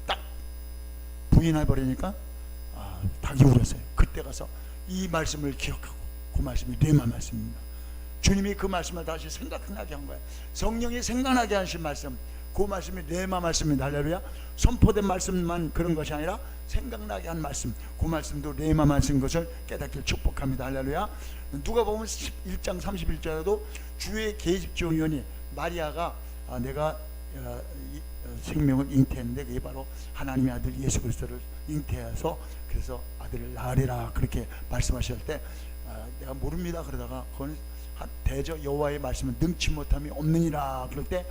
딱 부인해버리니까 닭이 울었어요. 그때 가서 이 말씀을 기억하고, 그 말씀이 레마 말씀입니다. 주님이 그 말씀을 다시 생각나게 한 거예요. 성령이 생각나게 하신 말씀, 그 말씀이 레마 말씀입니다. 할렐루야. 선포된 말씀만 그런 것이 아니라 생각나게 한 말씀, 그 말씀도 레마 말씀인 것을 깨닫기를 축복합니다. 할렐루야. 누가 보면 1장 31절에도 주의 계집종이오니 마리아가 내가 생명을 잉태했는데 그게 바로 하나님의 아들 예수 그리스도를 잉태해서 그래서 아들을 낳으리라 그렇게 말씀하실 때 내가 모릅니다 그러다가 그건 대저 여호와의 말씀은 능치 못함이 없느니라 그럴 때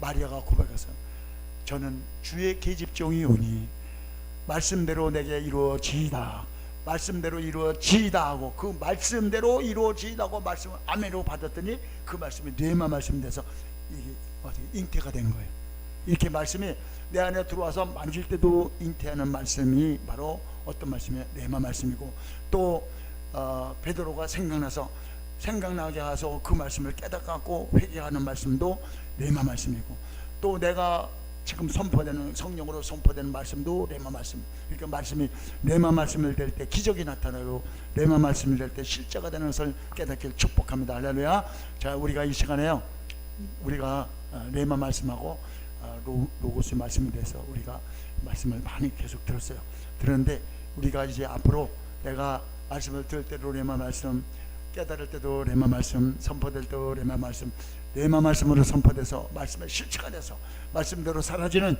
마리아가 고백했어요. 저는 주의 계집종이 오니 말씀대로 내게 이루어지이다. 말씀대로 이루어지이다 하고 그 말씀대로 이루어지이다고 말씀을 아멘으로 받았더니 그 말씀이 뇌마 말씀이 돼서 이게 어떻게 잉태가 된 거예요. 이렇게 말씀이 내 안에 들어와서 만질 때도 잉태하는 말씀이 바로 어떤 말씀이에요? 뇌마 말씀이고 또 베드로가 생각나게 해서 그 말씀을 깨닫고 회개하는 말씀도 뇌마 말씀이고 또 내가 지금 선포되는 성령으로 선포되는 말씀도 뇌마 말씀. 그러니까 말씀이 뇌마 말씀을 될 때 기적이 나타나고 뇌마 말씀을 될 때 실제가 되는 것을 깨닫기를 축복합니다. 할렐루야. 자, 우리가 이 시간에요. 우리가 뇌마 말씀하고 로고스 말씀에 대해서 우리가 말씀을 많이 계속 들었어요. 들었는데 우리가 이제 앞으로 내가 말씀을 들을 때도 뇌마 말씀, 깨달을 때도 뇌마 말씀, 선포될 때도 뇌마 말씀, 뇌마 말씀으로 선포돼서 말씀의 실체가 돼서 말씀대로 사라지는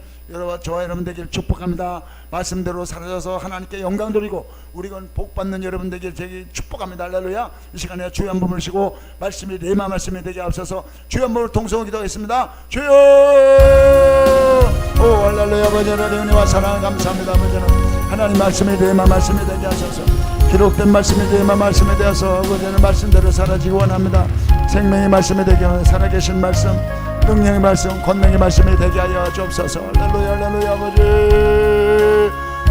저와 여러분 되길 축복합니다. 말씀대로 사라져서 하나님께 영광 돌리고 우리가 복받는 여러분 되길 되게 축복합니다. 할렐루야. 이 시간에 주여 한 번을 쉬고 말씀이 뇌마 말씀이 되게 앞서서 주여 한 번을 동성으로 기도하겠습니다. 주여 오 할렐루야. 아버지 하나님 은혜와 사랑 감사합니다. 아버지는 하나님 말씀이 뇌마 말씀이 되게 하셔서 기록된 말씀이 뇌마 말씀이 되어서 아버지는 말씀대로 사라지기 원합니다. 생명의 말씀이 되게 하여 살아계신 말씀 능력의 말씀 권능의 말씀이 되게 하여 주옵소서. 할렐루야 할렐루야. 아버지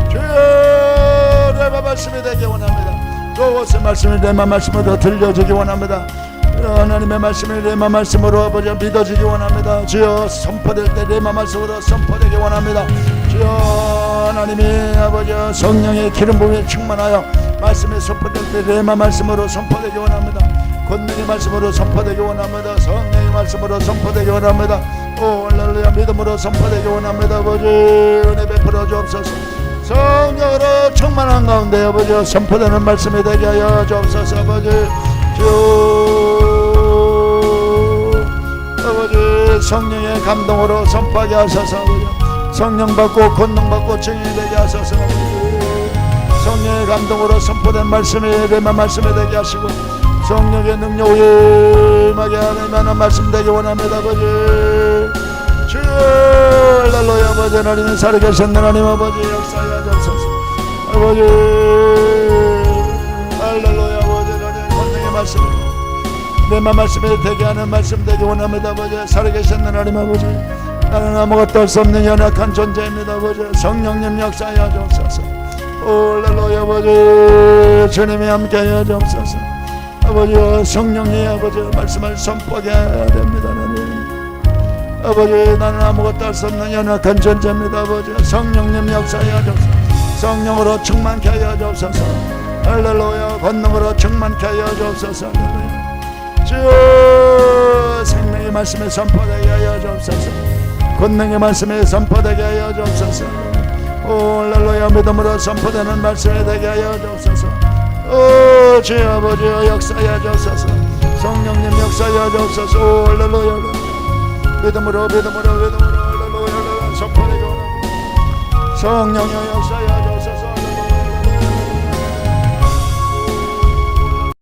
주여 뇌마 말씀이 되게 원합니다. 로고스 말씀이 뇌마 말씀으로 들려지기 원합니다. 하나님의 말씀이 뇌마 말씀으로 아버지 믿어지기 원합니다. 주여 선포될 때 뇌마 말씀으로 선포되기 원합니다. 주여 하나님이 아버지 성령의 기름 부음에 충만하여 말씀이 선포될 때 뇌마 말씀으로 선포되기 원합니다. 권능의 말씀으로 선포되기 원합니다. 성령의 말씀으로 선포되기 원합니다. 오 할렐루야. 믿음으로 선포되기 원합니다. 아버지 은혜 베풀어 주옵소서. 성령으로 충만한 가운데 아버지 선포되는 말씀이 되게 하여 주옵소서. 아버지 아버지 성령의 감동으로 선포하게 하소서. 아버지 성령 받고 권능 받고 증인이 되게 하소서. 성령의 감동으로 선포된 말씀이 뇌마 말씀이 되게 하시고 성령의 능력을 임하게 하는 말씀 되게 원합니다. 아버지 주여 할렐루야. 아버지 하나님 살아계신 하나님 아버지 역사하여 주옵소서. 아버지 할렐루야. 아버지 하나님 권능의 말씀 뇌마 말씀이 되게 하는 말씀 되게 원합니다. 아버지 살아계신 하나님 아버지 나는 아무것도 할 수 없는 연약한 존재입니다. 아버지 성령님 역사하여 주옵소서. 오 할렐루야. 아버지 주님이 함께하여 주옵소서. 아버지 성령이 아버지 말씀을 선포하게 해야 됩니다. 아버지 나는 아무것도 할 수 없는 연약한 존재입니다. 아버지 성령님 역사하여 주옵소서. 성령으로 충만케 하여 주옵소서. 할렐루야. 권능으로 충만케 하여 주옵소서. 주여 생명의 말씀에 선포되게 하여 주옵소서. 권능의 말씀에 선포되게 하여 주옵소서. 오 할렐루야. 믿음으로 선포되는 말씀에 되게 하여 주옵소서. 오 주여 아버지 역사하여 주옵소서. 성령님 역사하여 주옵소서. 오 할렐루야. 믿음으로 할렐루야 선포되게 원합니다. 성령의 역사하여 주옵소서.